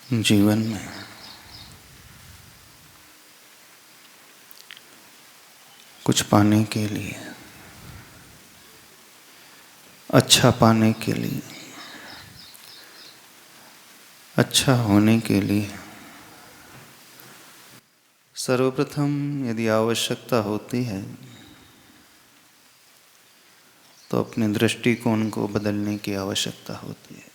जीवन में कुछ पाने के लिए, अच्छा पाने के लिए, अच्छा होने के लिए सर्वप्रथम यदि आवश्यकता होती है तो अपने दृष्टिकोण को बदलने की आवश्यकता होती है।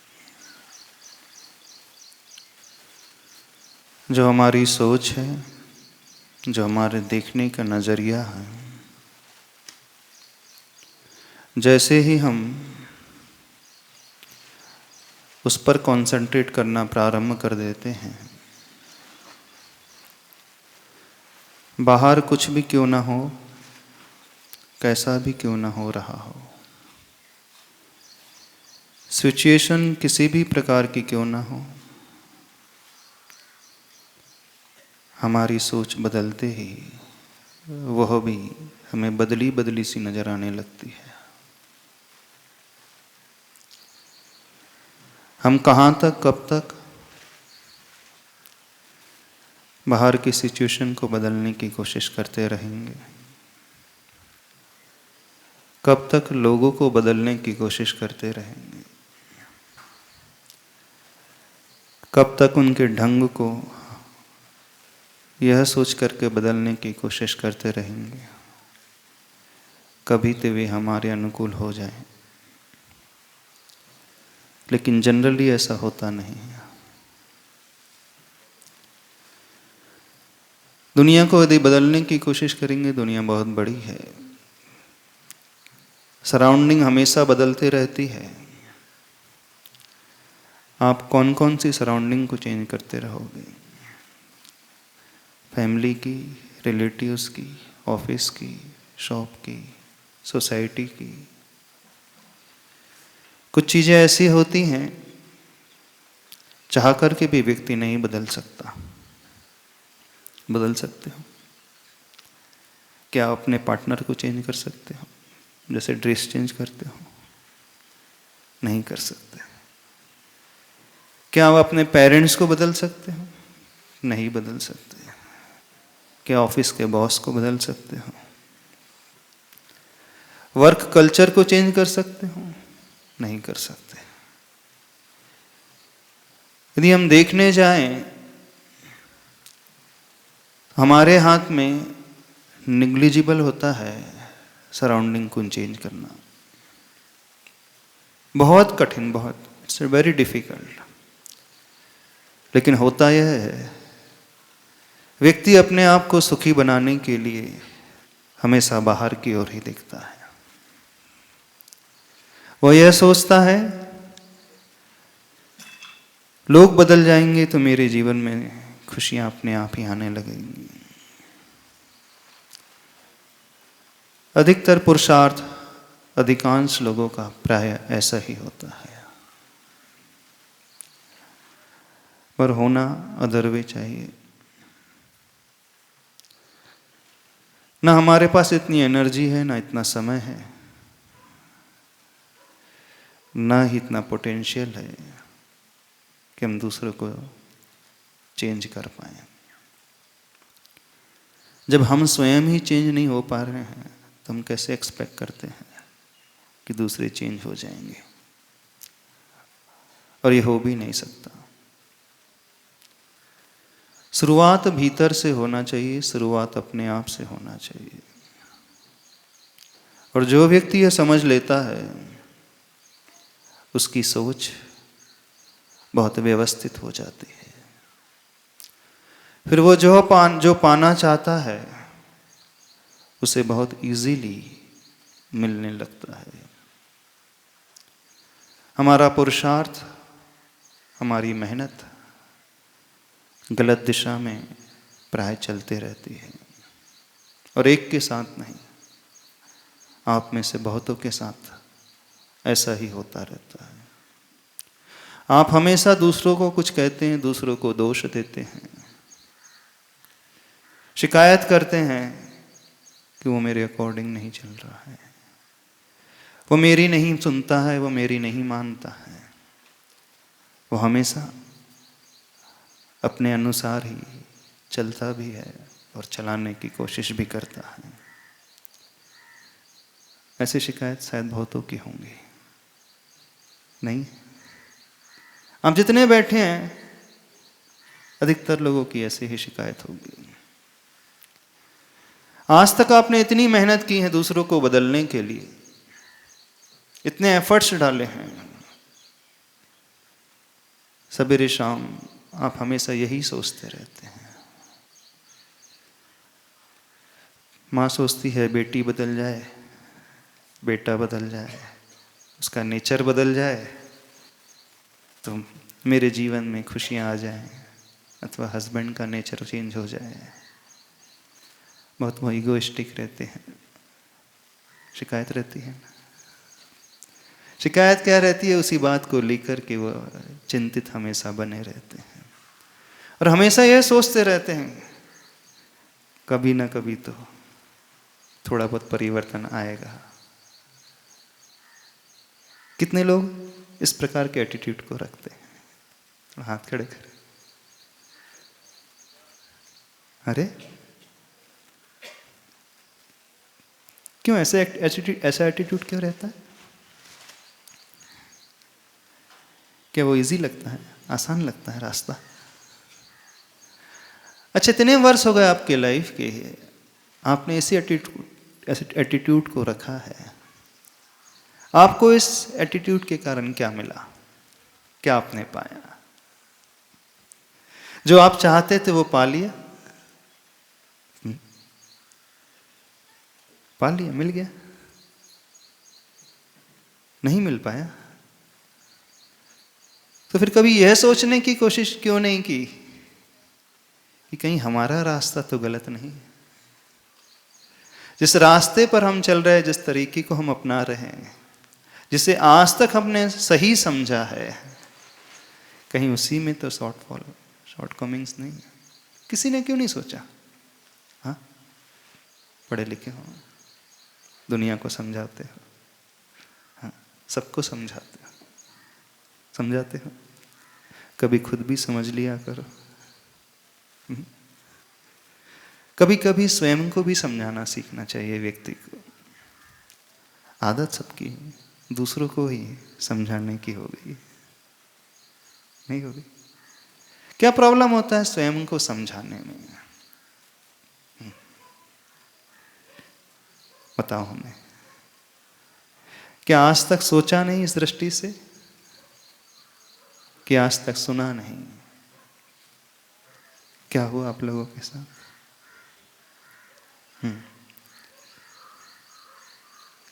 जो हमारी सोच है, जो हमारे देखने का नज़रिया है, जैसे ही हम उस पर कंसंट्रेट करना प्रारंभ कर देते हैं, बाहर कुछ भी क्यों ना हो, कैसा भी क्यों ना हो रहा हो, सिचुएशन किसी भी प्रकार की क्यों ना हो, हमारी सोच बदलते ही वह भी हमें बदली बदली सी नजर आने लगती है। हम कहाँ तक, कब तक बाहर की सिचुएशन को बदलने की कोशिश करते रहेंगे? कब तक लोगों को बदलने की कोशिश करते रहेंगे? कब तक उनके ढंग को यह सोच करके बदलने की कोशिश करते रहेंगे कभी तो वे हमारे अनुकूल हो जाएं? लेकिन जनरली ऐसा होता नहीं है। दुनिया को यदि बदलने की कोशिश करेंगे, दुनिया बहुत बड़ी है, सराउंडिंग हमेशा बदलती रहती है। आप कौन कौन सी सराउंडिंग को चेंज करते रहोगे? फैमिली की, रिलेटिव्स की, ऑफिस की, शॉप की, सोसाइटी की। कुछ चीज़ें ऐसी होती हैं चाह करके भी व्यक्ति नहीं बदल सकता। बदल सकते हो? क्या आप अपने पार्टनर को चेंज कर सकते हो? जैसे ड्रेस चेंज करते हो? नहीं कर सकते। क्या आप अपने पेरेंट्स को बदल सकते हो? नहीं बदल सकते। क्या ऑफिस के बॉस को बदल सकते हो? वर्क कल्चर को चेंज कर सकते हो? नहीं कर सकते। यदि हम देखने जाएं, हमारे हाथ में निग्लिजिबल होता है सराउंडिंग को चेंज करना। बहुत कठिन, बहुत, इट्स वेरी डिफिकल्ट। लेकिन होता यह है, व्यक्ति अपने आप को सुखी बनाने के लिए हमेशा बाहर की ओर ही देखता है। वो यह सोचता है लोग बदल जाएंगे तो मेरे जीवन में खुशियां अपने आप ही आने लगेंगी। अधिकतर पुरुषार्थ, अधिकांश लोगों का प्राय ऐसा ही होता है। पर होना अदर वे चाहिए। ना हमारे पास इतनी एनर्जी है, ना इतना समय है, ना ही इतना पोटेंशियल है कि हम दूसरों को चेंज कर पाए। जब हम स्वयं ही चेंज नहीं हो पा रहे हैं तो हम कैसे एक्सपेक्ट करते हैं कि दूसरे चेंज हो जाएंगे? और ये हो भी नहीं सकता। शुरुआत भीतर से होना चाहिए, शुरुआत अपने आप से होना चाहिए। और जो व्यक्ति यह समझ लेता है, उसकी सोच बहुत व्यवस्थित हो जाती है। फिर वो जो पाना चाहता है उसे बहुत इजीली मिलने लगता है। हमारा पुरुषार्थ, हमारी मेहनत गलत दिशा में प्राय चलते रहती है। और एक के साथ नहीं, आप में से बहुतों के साथ ऐसा ही होता रहता है। आप हमेशा दूसरों को कुछ कहते हैं, दूसरों को दोष देते हैं, शिकायत करते हैं कि वो मेरे अकॉर्डिंग नहीं चल रहा है, वो मेरी नहीं सुनता है, वो मेरी नहीं मानता है। वो हमेशा अपने अनुसार ही चलता भी है और चलाने की कोशिश भी करता है। ऐसी शिकायत शायद बहुतों की होंगी, नहीं? आप जितने बैठे हैं अधिकतर लोगों की ऐसी ही शिकायत होगी। आज तक आपने इतनी मेहनत की है दूसरों को बदलने के लिए, इतने एफर्ट्स डाले हैं, सवेरे शाम आप हमेशा यही सोचते रहते हैं। माँ सोचती है बेटी बदल जाए, बेटा बदल जाए, उसका नेचर बदल जाए तो मेरे जीवन में खुशियाँ आ जाएं, अथवा हस्बैंड का नेचर चेंज हो जाए। बहुत वो ईगोइस्टिक रहते हैं, शिकायत रहती है। शिकायत क्या रहती है? उसी बात को लेकर के वो चिंतित हमेशा बने रहते हैं और हमेशा यह सोचते रहते हैं कभी ना कभी तो थोड़ा बहुत परिवर्तन आएगा। कितने लोग इस प्रकार के एटीट्यूड को रखते हैं? हाथ खड़े करें। अरे क्यों ऐसा एटीट्यूड क्यों रहता है? क्या वो इजी लगता है, आसान लगता है रास्ता? अच्छा, इतने वर्ष हो गए आपके लाइफ के, आपने इसी एटीट्यूड को रखा है। आपको इस एटीट्यूड के कारण क्या मिला? क्या आपने पाया? जो आप चाहते थे वो पा लिया? पा लिया, मिल गया? नहीं मिल पाया? तो फिर कभी यह सोचने की कोशिश क्यों नहीं की कि कहीं हमारा रास्ता तो गलत नहीं? जिस रास्ते पर हम चल रहे हैं, जिस तरीके को हम अपना रहे हैं, जिसे आज तक हमने सही समझा है, कहीं उसी में तो शॉर्टकमिंग्स नहीं? किसी ने क्यों नहीं सोचा? हाँ, पढ़े लिखे हो, दुनिया को समझाते हो, हाँ, सबको समझाते हो, कभी खुद भी समझ लिया करो। कभी कभी स्वयं को भी समझाना सीखना चाहिए व्यक्ति को। आदत सबकी दूसरों को ही समझाने की हो गई, नहीं होगी? क्या प्रॉब्लम होता है स्वयं को समझाने में? बताओ हमें। क्या आज तक सोचा नहीं इस दृष्टि से? कि आज तक सुना नहीं? क्या हुआ आप लोगों के साथ?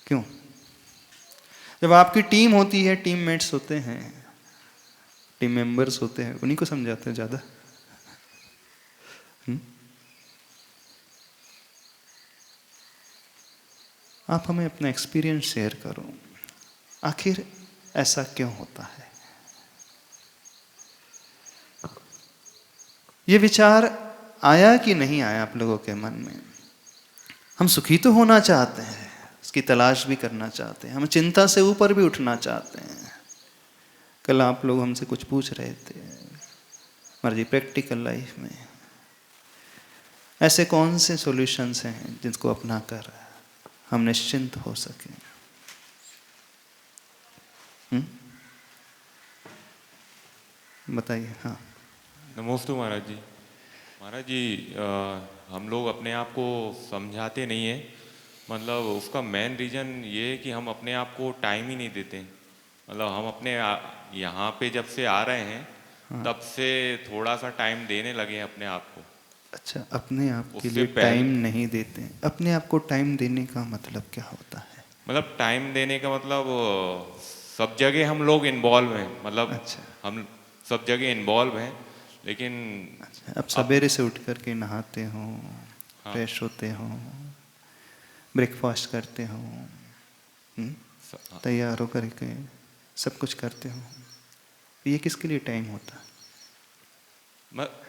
क्यों? जब आपकी टीम होती है, टीममेट्स होते हैं, टीम मेंबर्स होते हैं, उन्हीं को समझाते हैं ज्यादा। आप हमें अपना एक्सपीरियंस शेयर करो, आखिर ऐसा क्यों होता है? ये विचार आया कि नहीं आया आप लोगों के मन में? हम सुखी तो होना चाहते हैं, उसकी तलाश भी करना चाहते हैं, हम चिंता से ऊपर भी उठना चाहते हैं। कल आप लोग हमसे कुछ पूछ रहे थे, हमारी प्रैक्टिकल लाइफ में ऐसे कौन से सॉल्यूशंस हैं जिनको अपना कर हम निश्चिंत हो सके? बताइए। हाँ, नमोस्तु महाराज जी। महाराज जी, हम लोग अपने आप को समझाते नहीं है। मतलब उसका मेन रीज़न ये है कि हम अपने आप को टाइम ही नहीं देते। मतलब हम अपने यहाँ पे जब से आ रहे हैं, हाँ। तब से थोड़ा सा टाइम देने लगे हैं अपने आप को। अच्छा, अपने आप के उससे लिए पहले टाइम नहीं देते? अपने आप को टाइम देने का मतलब क्या होता है? मतलब टाइम देने का मतलब सब जगह हम लोग इन्वॉल्व हैं। मतलब अच्छा, हम सब जगह इन्वॉल्व हैं, लेकिन अच्छा, अब सवेरे से उठ करके नहाते हो, हाँ, फ्रेश होते हो, ब्रेकफास्ट करते हो, तैयार हो करके सब कुछ करते हो, ये किसके लिए टाइम होता है?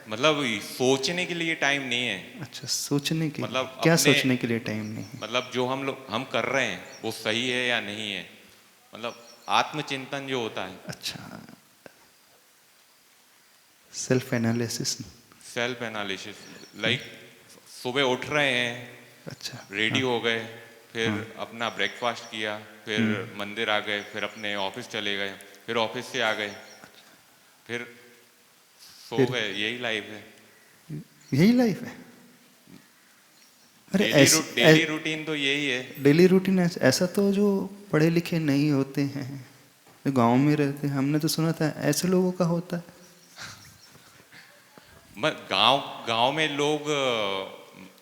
मतलब सोचने के लिए टाइम नहीं है। अच्छा, सोचने के लिए? मतलब क्या अपने सोचने के लिए टाइम नहीं है? मतलब जो हम कर रहे हैं वो सही है या नहीं है। मतलब आत्मचिंतन जो होता है। अच्छा, self analysis. Self analysis, like सुबह उठ रहे हैं, अच्छा। रेडी हो गए, फिर अपना ब्रेकफास्ट किया, फिर मंदिर आ गए, फिर अपने ऑफिस चले गए, फिर ऑफिस से आ गए, फिर सो फिर गए, यही लाइफ है। यही लाइफ है। अरे डेली रूटीन तो यही है। डेली रूटीन ऐसा तो जो पढ़े लिखे नहीं होते हैं, जो गांव में रहते हैं, हमने तो सुना था ऐसे लोगों का होता है। गांव गांव में लोग,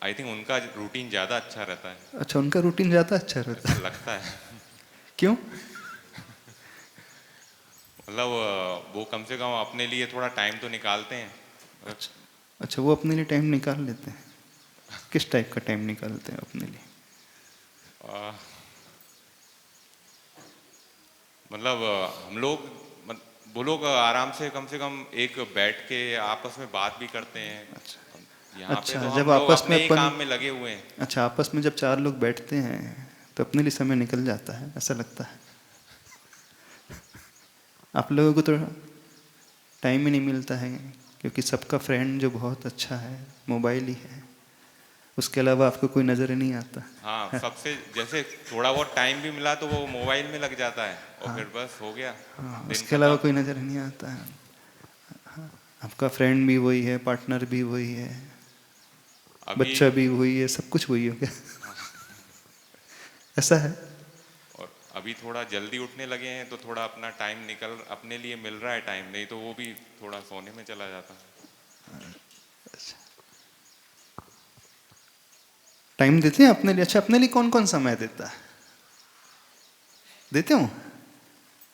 आई थिंक उनका रूटीन ज्यादा अच्छा रहता है। अच्छा, उनका रूटीन ज़्यादा अच्छा रहता ऐसा है। लगता है। क्यों? मतलब वो कम से कम अपने लिए थोड़ा टाइम तो निकालते हैं। अच्छा, अच्छा, वो अपने लिए टाइम निकाल लेते हैं। किस टाइप का टाइम निकालते हैं अपने लिए? मतलब हम लोग, वो लोग आराम से कम एक बैठ के आपस में बात भी करते हैं। अच्छा, यहाँ पे अच्छा, तो जब हम लोग आपस में अपने ही काम में लगे हुए हैं। अच्छा, आपस में जब चार लोग बैठते हैं तो अपने लिए समय निकल जाता है, ऐसा लगता है। आप लोगों को तो टाइम ही नहीं मिलता है, क्योंकि सबका फ्रेंड जो बहुत अच्छा है मोबाइल ही है, उसके अलावा आपको कोई नज़र ही नहीं आता। हाँ, सबसे जैसे थोड़ा बहुत टाइम भी मिला तो वो मोबाइल में लग जाता है, और फिर बस हो गया, हाँ, दिन उसके अलावा खत्म। कोई नज़र ही नहीं आता है। हाँ, आपका फ्रेंड भी वही है, पार्टनर भी वही है, अभी बच्चा भी वही है, सब कुछ वही हो गया। ऐसा है। और अभी थोड़ा जल्दी उठने लगे हैं तो थोड़ा अपना टाइम निकल, अपने लिए मिल रहा है टाइम, नहीं तो वो भी थोड़ा सोने में चला जाता। टाइम देते हैं अपने लिए? अच्छा, अपने लिए कौन कौन समय देता है? देते हो?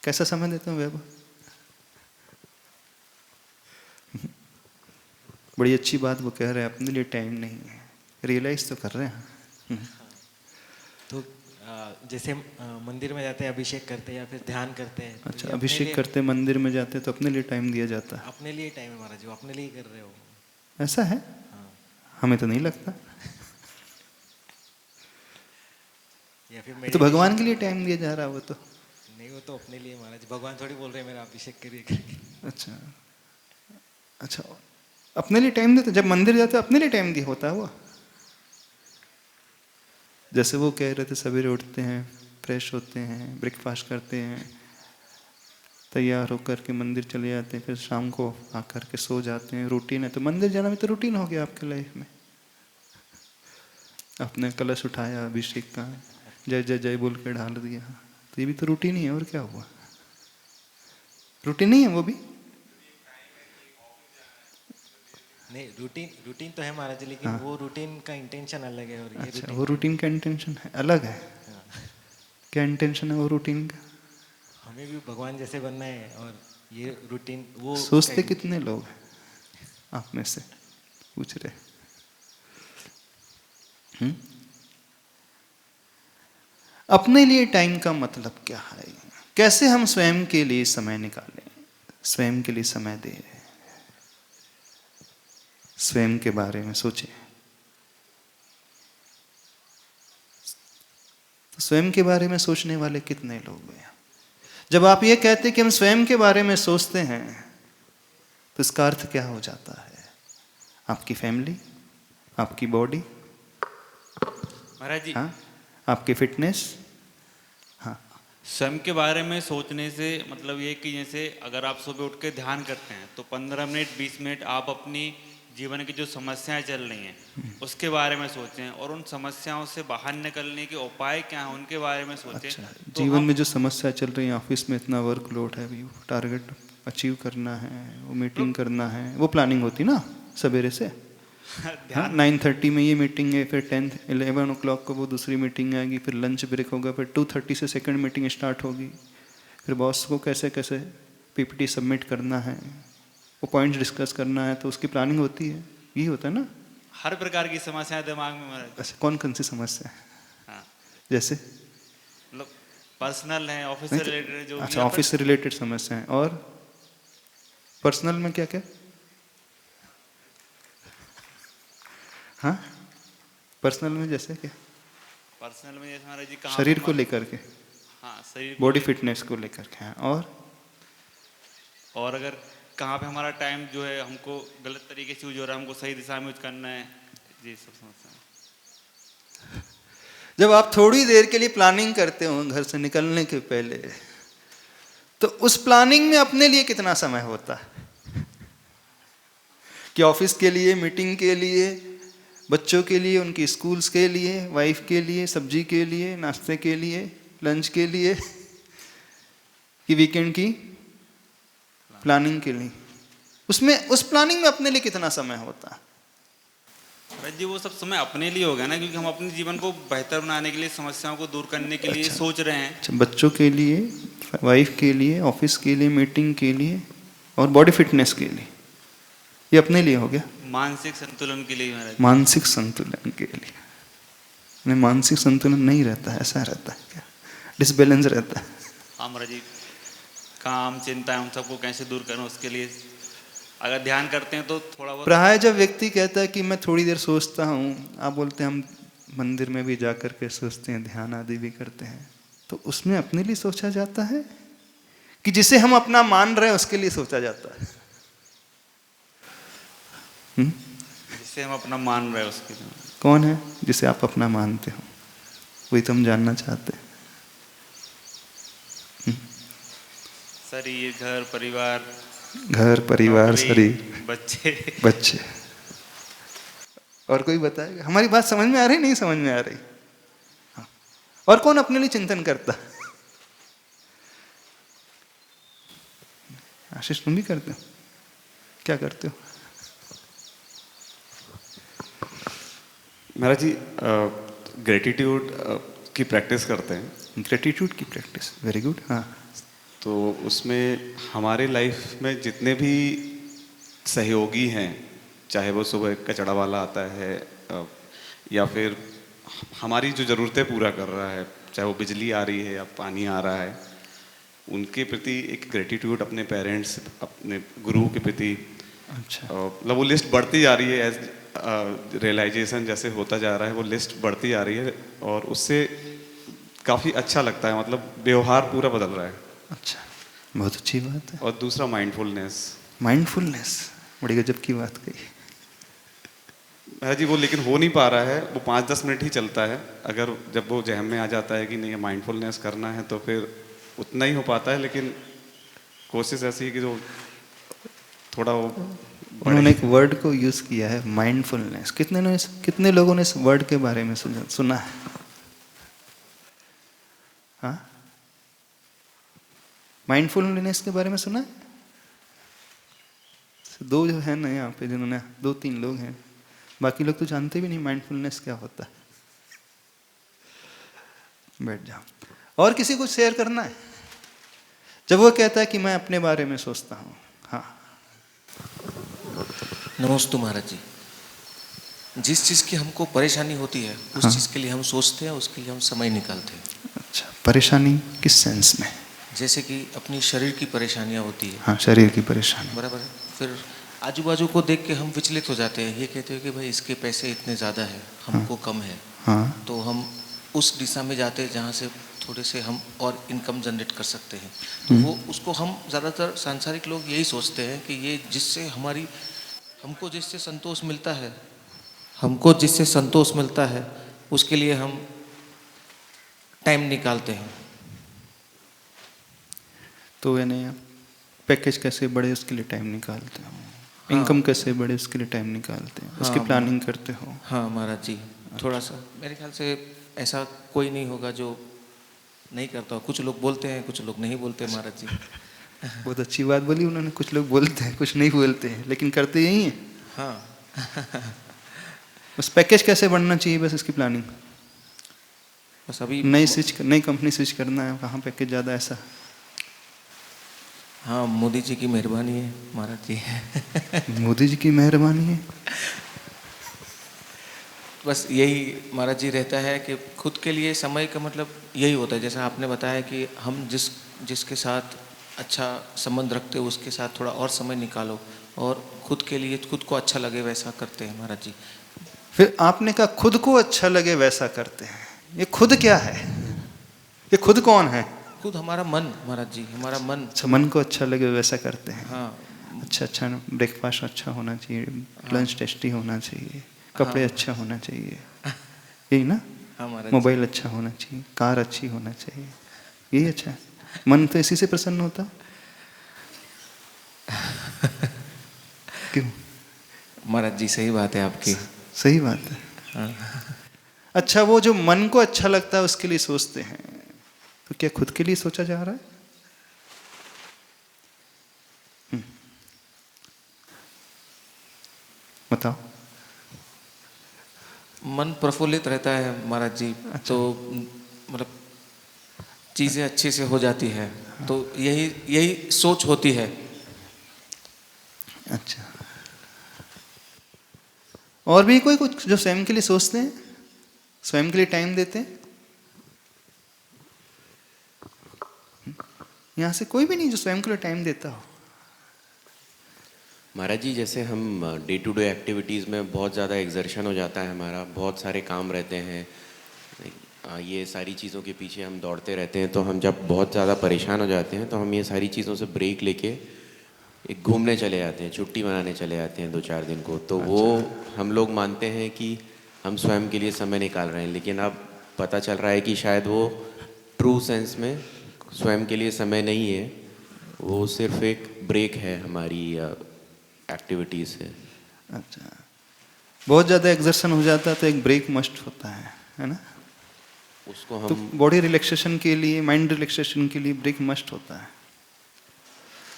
कैसा समय देते हो वैभव? बड़ी अच्छी बात वो कह रहे हैं, अपने लिए टाइम नहीं है, रियलाइज तो कर रहे हैं। तो जैसे मंदिर में जाते हैं, अभिषेक करते हैं या फिर ध्यान करते हैं, तो अच्छा, ये अपने अभिषेक लिए, करते मंदिर में जाते तो अपने लिए टाइम दिया जाता है। अपने लिए टाइम है महाराज जी, वो अपने लिए कर रहे हो। ऐसा है? हाँ। हमें तो नहीं लगता। या फिर तो भगवान के लिए टाइम दिया जा रहा है वो तो। नहीं, वो तो अपने लिए महाराज, भगवान थोड़ी बोल रहे हैं मेरा अभिषेक करिए करके। अच्छा, अच्छा, अपने लिए टाइम देते, जब मंदिर जाते अपने लिए टाइम दिया होता है वो। जैसे वो कह रहे थे, सवेरे उठते हैं, फ्रेश होते हैं, ब्रेकफास्ट करते हैं, तैयार होकर के मंदिर चले जाते हैं, फिर शाम को आकर के सो जाते हैं, रूटीन है। तो मंदिर जाना भी तो रूटीन हो गया आपके लाइफ में। आपने कलश उठाया, अभिषेक का जय जय जय बोल के ढाल दिया, तो ये भी तो रूटीन ही है, और क्या हुआ? रूटीन नहीं है वो भी? नहीं, रूटीन रूटीन तो है महाराज जी, लेकिन हाँ। वो रूटीन का इंटेंशन अलग है और ये अच्छा, रूटीन। वो रूटीन का इंटेंशन है अलग है। हाँ। क्या इंटेंशन है वो रूटीन का? हमें भी भगवान जैसे बनना है, और ये रूटीन वो सोचते कितने लोग हैं आप में से, पूछ रहे? अपने लिए टाइम का मतलब क्या है? कैसे हम स्वयं के लिए समय निकालें, स्वयं के लिए समय दें, स्वयं के बारे में सोचें। तो स्वयं के बारे में सोचने वाले कितने लोग हैं? जब आप ये कहते कि हम स्वयं के बारे में सोचते हैं, तो इसका अर्थ क्या हो जाता है? आपकी फैमिली, आपकी बॉडी, महाराज जी, हाँ, आपकी फिटनेस। हाँ, स्वयं के बारे में सोचने से मतलब ये कि जैसे अगर आप सुबह उठ के ध्यान करते हैं तो 15 मिनट 20 मिनट आप अपनी जीवन की जो समस्याएं चल रही हैं उसके बारे में सोचें, और उन समस्याओं से बाहर निकलने के उपाय क्या हैं उनके बारे में सोचें। अच्छा, तो जीवन हम में जो समस्या चल रही है, ऑफिस में इतना वर्कलोड है, अभी वो टारगेट अचीव करना है, वो मीटिंग करना है, वो प्लानिंग होती ना सवेरे से। हाँ, ध्यान 9:30 में ये मीटिंग है, फिर 11 ओ क्लॉक को वो दूसरी मीटिंग आएगी, फिर लंच ब्रेक होगा, फिर 2:30 से सेकंड मीटिंग स्टार्ट होगी, फिर बॉस को कैसे कैसे पीपीटी सबमिट करना है, वो पॉइंट्स डिस्कस करना है, तो उसकी प्लानिंग होती है। यही होता है ना? हर प्रकार की समस्याएं दिमाग में महाराज। अच्छा, कौन कौन सी समस्या है? हाँ, जैसे मतलब पर्सनल है, ऑफिस से रिलेटेड जो भी, अच्छा, या ऑफिस से रिलेटेड समस्या है। और पर्सनल में क्या क्या? हाँ, पर्सनल में जैसे क्या? पर्सनल में जैसे महाराज जी कहाँ शरीर को लेकर के, हाँ, शरीर बॉडी फिटनेस को लेकर के। हाँ, और और अगर कहाँ पे हमारा टाइम जो है हमको गलत तरीके से यूज हो रहा है, हमको सही दिशा में यूज करना है, ये सब समस्या है। जब आप थोड़ी देर के लिए प्लानिंग करते हो घर से निकलने के पहले, तो उस प्लानिंग में अपने लिए कितना समय होता है कि ऑफिस के लिए, मीटिंग के लिए, बच्चों के लिए, उनकी स्कूल्स के लिए, वाइफ के लिए, सब्जी के लिए, नाश्ते के लिए, लंच के लिए, कि वीकेंड की प्लानिंग के लिए, उसमें उस प्लानिंग में अपने लिए कितना समय होता है? महाराज जी वो सब समय अपने लिए होगा ना, क्योंकि हम अपने जीवन को बेहतर बनाने के लिए, समस्याओं को दूर करने के लिए सोच रहे हैं। अच्छा, बच्चों के लिए, वाइफ के लिए, ऑफिस के लिए, मीटिंग के लिए और बॉडी फिटनेस के लिए, ये अपने लिए हो गया। मानसिक संतुलन के लिए महाराज। मानसिक संतुलन के लिए नहीं, मानसिक संतुलन नहीं रहता है, ऐसा रहता है क्या? डिसबैलेंस रहता है। हाँ महाराज जी, काम, चिंता, उन सबको कैसे दूर करें, उसके लिए अगर ध्यान करते हैं तो थोड़ा बहुत। प्राय जब व्यक्ति कहता है कि मैं थोड़ी देर सोचता हूँ, आप बोलते हैं हम मंदिर में भी जा कर के सोचते हैं, ध्यान आदि भी करते हैं, तो उसमें अपने लिए सोचा जाता है कि जिसे हम अपना मान रहे हैं उसके लिए सोचा जाता है? जिसे हम अपना मान रहे हैं उसके लिए। कौन है जिसे आप अपना मानते हो? वही तो हम जानना चाहते हैं। शरीर, घर परिवार, नौकरी, शरीर, बच्चे। बच्चे। और कोई बताएगा? हमारी बात समझ में आ रही? नहीं समझ में आ रही? हाँ। और कौन अपने लिए चिंतन करता? आशीष, तुम भी करते हो? क्या करते हो? महाराज जी ग्रेटिट्यूड की प्रैक्टिस करते हैं। ग्रेटिट्यूड की प्रैक्टिस, वेरी गुड। हाँ, तो उसमें हमारे लाइफ में जितने भी सहयोगी हैं, चाहे वो सुबह कचड़ा वाला आता है या फिर हमारी जो ज़रूरतें पूरा कर रहा है, चाहे वो बिजली आ रही है या पानी आ रहा है, उनके प्रति एक ग्रेटिट्यूड, अपने पेरेंट्स, अपने गुरु के प्रति, अच्छा, मतलब वो लिस्ट बढ़ती जा रही है। एज रियलाइजेशन जैसे होता जा रहा है, वो लिस्ट बढ़ती जा रही है और उससे काफ़ी अच्छा लगता है, मतलब व्यवहार पूरा बदल रहा है। अच्छा, बहुत अच्छी बात है। और दूसरा माइंडफुलनेस। माइंडफुलनेस बड़ी गजब की बात कही। महाराज जी वो लेकिन हो नहीं पा रहा है, वो 5-10 मिनट ही चलता है। अगर जब वो जहन में आ जाता है कि नहीं माइंडफुलनेस करना है तो फिर उतना ही हो पाता है, लेकिन कोशिश ऐसी है कि जो थोड़ा वो उन्होंने एक वर्ड को यूज किया है, माइंडफुलनेस। कितने लोगों ने इस वर्ड के बारे में सुना है? हाँ, माइंडफुलनेस के बारे में सुना है? दो जो है ना यहाँ पे, जिन्होंने, 2-3 लोग हैं, बाकी लोग तो जानते भी नहीं माइंडफुलनेस क्या होता है। बैठ जाओ। और किसी को शेयर करना है? जब वो कहता है कि मैं अपने बारे में सोचता हूँ। हाँ, नमस्ते महाराज जी। जिस चीज़ की हमको परेशानी होती है, उस हाँ। चीज़ के लिए हम सोचते हैं, उसके लिए हम समय निकालते हैं। अच्छा, परेशानी किस सेंस में? जैसे कि अपनी शरीर की परेशानियां होती है। हाँ, शरीर की परेशानी। बराबर है। फिर आजू बाजू को देख के हम विचलित हो जाते हैं, ये कहते हैं कि भाई इसके पैसे इतने ज़्यादा है, हमको कम है। हाँ, तो हम उस दिशा में जाते हैं जहाँ से थोड़े से हम और इनकम जनरेट कर सकते हैं। तो वो उसको हम ज़्यादातर सांसारिक लोग यही सोचते हैं कि ये जिससे हमको जिससे संतोष मिलता है उसके लिए हम टाइम निकालते हैं। तो यानी पैकेज कैसे बढ़े उसके लिए टाइम निकालते हो, हाँ। इनकम कैसे बढ़े उसके लिए टाइम निकालते हो, उसकी हाँ, प्लानिंग करते हो। हाँ महाराज जी, थोड़ा सा मेरे ख्याल से ऐसा कोई नहीं होगा जो नहीं करता हो। कुछ लोग बोलते हैं, कुछ लोग नहीं बोलते महाराज जी। बहुत अच्छी बात बोली उन्होंने, कुछ लोग बोलते हैं, कुछ नहीं बोलते हैं, लेकिन करते यही हैं। हाँ। बस पैकेज कैसे बढ़ना चाहिए, बस इसकी प्लानिंग। बस अभी नई कंपनी स्विच करना है, कहाँ पैकेज ज़्यादा, ऐसा? हाँ, मोदी जी की मेहरबानी है महाराज जी। मोदी जी की मेहरबानी है। बस यही महाराज जी रहता है कि खुद के लिए समय का मतलब यही होता है, जैसा आपने बताया कि हम जिसके साथ अच्छा संबंध रखते हो उसके साथ थोड़ा और समय निकालो और खुद के लिए खुद को अच्छा लगे वैसा करते हैं महाराज जी। फिर आपने कहा खुद को अच्छा लगे वैसा करते हैं, ये खुद क्या है? ये खुद कौन है? खुद हमारा मन महाराज जी, हमारा मन। अच्छा, मन को अच्छा लगे वैसा करते हैं। हाँ, अच्छा ब्रेकफास्ट अच्छा होना चाहिए, लंच टेस्टी होना चाहिए, कपड़े अच्छा होना चाहिए, यही ना? हाँ महाराज। मोबाइल अच्छा होना चाहिए, कार अच्छी होना चाहिए, यही अच्छा है। मन तो इसी से प्रसन्न होता। क्यों? महाराज जी सही बात है आपकी। सही बात है। अच्छा, वो जो मन को अच्छा लगता है उसके लिए सोचते हैं, तो क्या खुद के लिए सोचा जा रहा है? बताओ। मन प्रफुल्लित रहता है महाराज जी। अच्छा। तो मतलब चीज़ें अच्छे से हो जाती है, तो यही सोच होती है। अच्छा, और भी कोई कुछ जो स्वयं के लिए सोचते हैं, स्वयं के लिए टाइम देते हैं? यहां से कोई भी नहीं जो स्वयं के लिए टाइम देता हो? महाराज जी, जैसे हम डे टू डे एक्टिविटीज़ में बहुत ज़्यादा एग्जर्शन हो जाता है हमारा, बहुत सारे काम रहते हैं, ये सारी चीज़ों के पीछे हम दौड़ते रहते हैं, तो हम जब बहुत ज़्यादा परेशान हो जाते हैं तो हम ये सारी चीज़ों से ब्रेक लेके एक घूमने चले जाते हैं, छुट्टी मनाने चले जाते हैं 2-4 दिन को। तो वो हम लोग मानते हैं कि हम स्वयं के लिए समय निकाल रहे हैं, लेकिन अब पता चल रहा है कि शायद वो ट्रू सेंस में स्वयं के लिए समय नहीं है, वो सिर्फ एक ब्रेक है हमारी एक्टिविटीज़ से। अच्छा, बहुत ज़्यादा एग्जर्शन हो जाता है तो एक ब्रेक मस्ट होता है ना? उसको तो हम बॉडी रिलैक्सेशन के लिए, माइंड रिलैक्सेशन के लिए ब्रेक मस्ट होता है।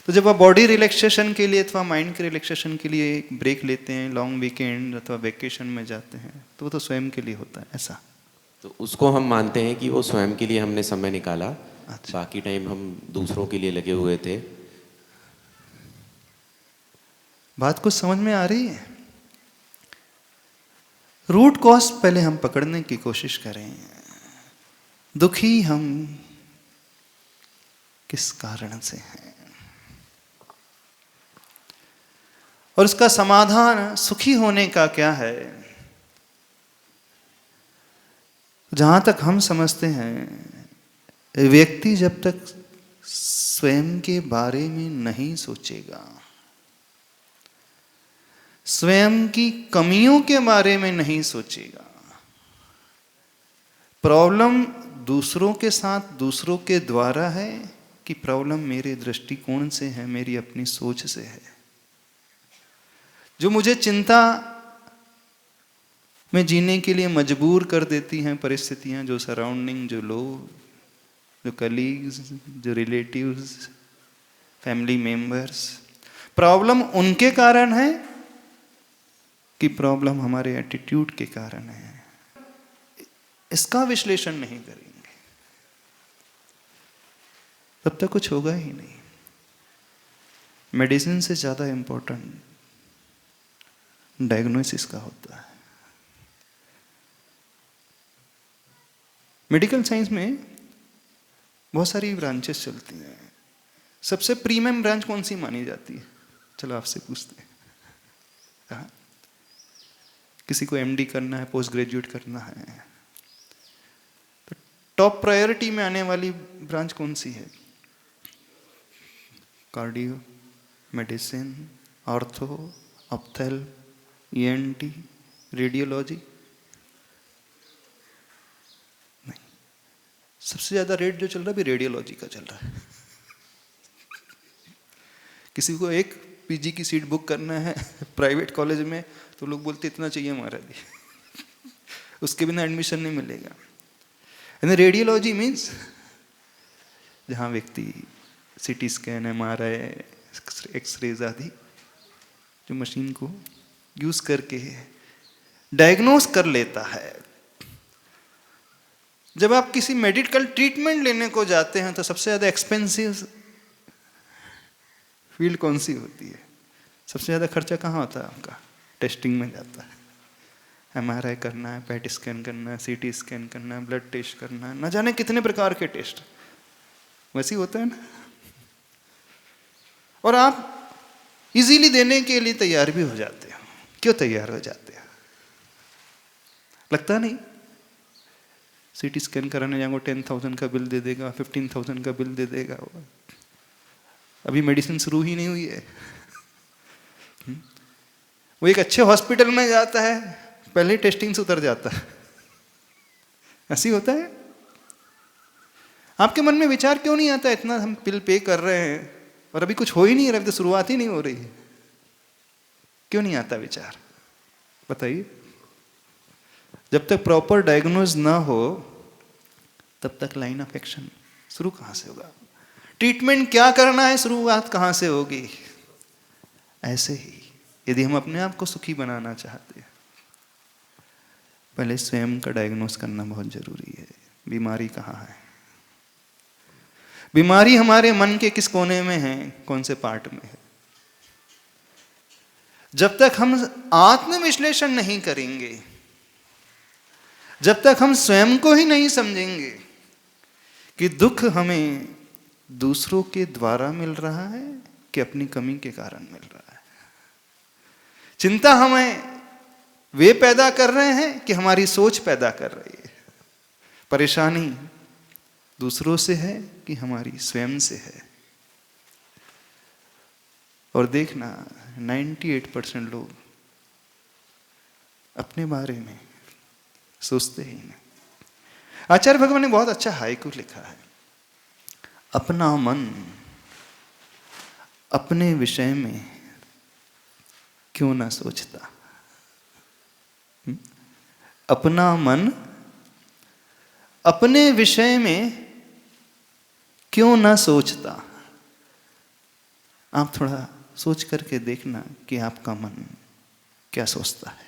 तो जब आप बॉडी रिलैक्सेशन के लिए अथवा माइंड के रिलैक्सेशन के लिए एक ब्रेक लेते हैं, लॉन्ग वीकेंड अथवा वेकेशन में जाते हैं, तो वो तो स्वयं के लिए होता है, ऐसा? तो उसको हम मानते हैं कि वो स्वयं के लिए हमने समय निकाला। अच्छा। बाकी टाइम हम दूसरों के लिए लगे हुए थे। बात कुछ समझ में आ रही है? रूट कॉज पहले हम पकड़ने की कोशिश करें। दुखी हम किस कारण से हैं, और उसका समाधान सुखी होने का क्या है? जहां तक हम समझते हैं, व्यक्ति जब तक स्वयं के बारे में नहीं सोचेगा, स्वयं की कमियों के बारे में नहीं सोचेगा, प्रॉब्लम दूसरों के साथ, दूसरों के द्वारा है कि प्रॉब्लम मेरे दृष्टिकोण से है, मेरी अपनी सोच से है, जो मुझे चिंता में जीने के लिए मजबूर कर देती हैं परिस्थितियां, जो सराउंडिंग, जो लोग, जो कलीग्स, जो रिलेटिव्स, फैमिली मेंबर्स, प्रॉब्लम उनके कारण है कि प्रॉब्लम हमारे एटीट्यूड के कारण है? इसका विश्लेषण नहीं करेंगे तब तक कुछ होगा ही नहीं। मेडिसिन से ज्यादा इंपॉर्टेंट डायग्नोसिस का होता है। मेडिकल साइंस में बहुत सारी ब्रांचेस चलती हैं। सबसे प्रीमियम ब्रांच कौन सी मानी जाती है? चलो आपसे पूछते हैं। हाँ? किसी को एमडी करना है, पोस्ट ग्रेजुएट करना है, तो टॉप प्रायोरिटी में आने वाली ब्रांच कौन सी है? Cardio, medicine, ortho, ऑप्थेल, ENT, radiology? नहीं। सबसे ज्यादा रेट जो चल रहा है भी रेडियोलॉजी का चल रहा है। किसी को एक पीजी की सीट बुक करना है प्राइवेट कॉलेज में, तो लोग बोलते इतना चाहिए हमारा भी, उसके बिना एडमिशन नहीं मिलेगा। यानी रेडियोलॉजी मीन्स जहाँ व्यक्ति सीटी स्कैन, एमआरआई, एक्सरेज आदि जो मशीन को यूज करके डायग्नोस कर लेता है। जब आप किसी मेडिकल ट्रीटमेंट लेने को जाते हैं तो सबसे ज्यादा एक्सपेंसिव फील्ड कौन सी होती है? सबसे ज्यादा खर्चा कहाँ होता है आपका? टेस्टिंग में जाता है। एमआरआई करना है, पेट स्कैन करना है, सीटी स्कैन करना है, ब्लड टेस्ट करना है, न जाने कितने प्रकार के टेस्ट वैसे ही होता है ना। और आप इजीली देने के लिए तैयार भी हो जाते हो। क्यों तैयार हो जाते हो? लगता नहीं सीटी स्कैन कराने जाएंगे 10,000 का बिल दे देगा, 15,000 का बिल दे देगा। अभी मेडिसिन शुरू ही नहीं हुई है, वो एक अच्छे हॉस्पिटल में जाता है, पहले टेस्टिंग से उतर जाता है। ऐसी होता है। आपके मन में विचार क्यों नहीं आता, इतना हम बिल पे कर रहे हैं और अभी कुछ हो ही नहीं रहा, तो शुरुआत ही नहीं हो रही है, क्यों नहीं आता विचार? बताइए। जब तक प्रॉपर डायग्नोज ना हो तब तक लाइन ऑफ एक्शन शुरू कहां से होगा? ट्रीटमेंट क्या करना है, शुरुआत कहां से होगी? ऐसे ही यदि हम अपने आप को सुखी बनाना चाहते हैं, पहले स्वयं का डायग्नोस करना बहुत जरूरी है। बीमारी कहाँ है? बीमारी हमारे मन के किस कोने में है, कौन से पार्ट में है? जब तक हम आत्मविश्लेषण नहीं करेंगे, जब तक हम स्वयं को ही नहीं समझेंगे कि दुख हमें दूसरों के द्वारा मिल रहा है कि अपनी कमी के कारण मिल रहा है, चिंता हमें वे पैदा कर रहे हैं कि हमारी सोच पैदा कर रही है, परेशानी दूसरों से है कि हमारी स्वयं से है। और देखना 98% लोग अपने बारे में सोचते ही नहीं। आचार्य भगवान ने बहुत अच्छा हाइकू लिखा है, अपना मन अपने विषय में क्यों ना सोचता। अपना मन अपने विषय में क्यों ना सोचता। आप थोड़ा सोच करके देखना कि आपका मन क्या सोचता है,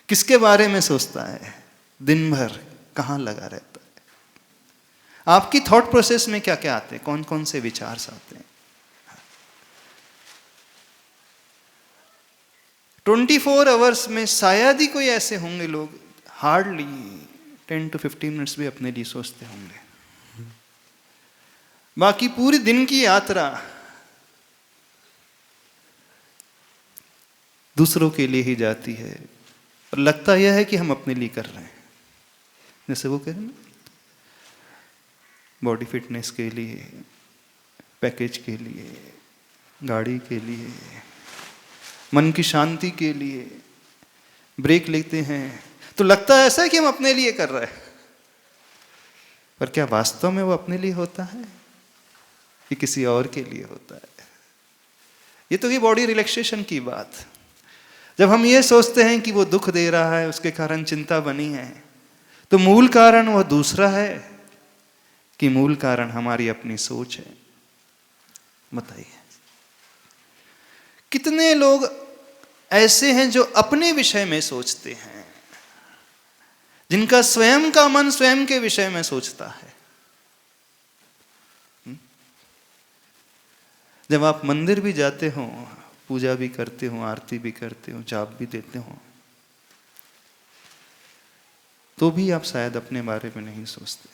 किसके बारे में सोचता है, दिन भर कहाँ लगा रहता है, आपकी थॉट प्रोसेस में क्या क्या आते हैं, कौन कौन से विचार आते हैं। 24 आवर्स में शायद ही कोई ऐसे होंगे लोग, हार्डली 10 to 15 मिनट्स भी अपने लिए सोचते होंगे। बाकी पूरी दिन की यात्रा दूसरों के लिए ही जाती है, और लगता यह है कि हम अपने लिए कर रहे हैं। जैसे वो कह रहे हैं ना, बॉडी फिटनेस के लिए, पैकेज के लिए, गाड़ी के लिए, मन की शांति के लिए ब्रेक लेते हैं, तो लगता है ऐसा है कि हम अपने लिए कर रहे हैं, पर क्या वास्तव में वो अपने लिए होता है कि किसी और के लिए होता है? ये तो ये बॉडी रिलैक्सेशन की बात। जब हम ये सोचते हैं कि वो दुख दे रहा है, उसके कारण चिंता बनी है, तो मूल कारण वह दूसरा है कि मूल कारण हमारी अपनी सोच है? बताइए। कितने लोग ऐसे हैं जो अपने विषय में सोचते हैं, जिनका स्वयं का मन स्वयं के विषय में सोचता है। जब आप मंदिर भी जाते हो, पूजा भी करते हो, आरती भी करते हो, जाप भी देते हो, तो भी आप शायद अपने बारे में नहीं सोचते।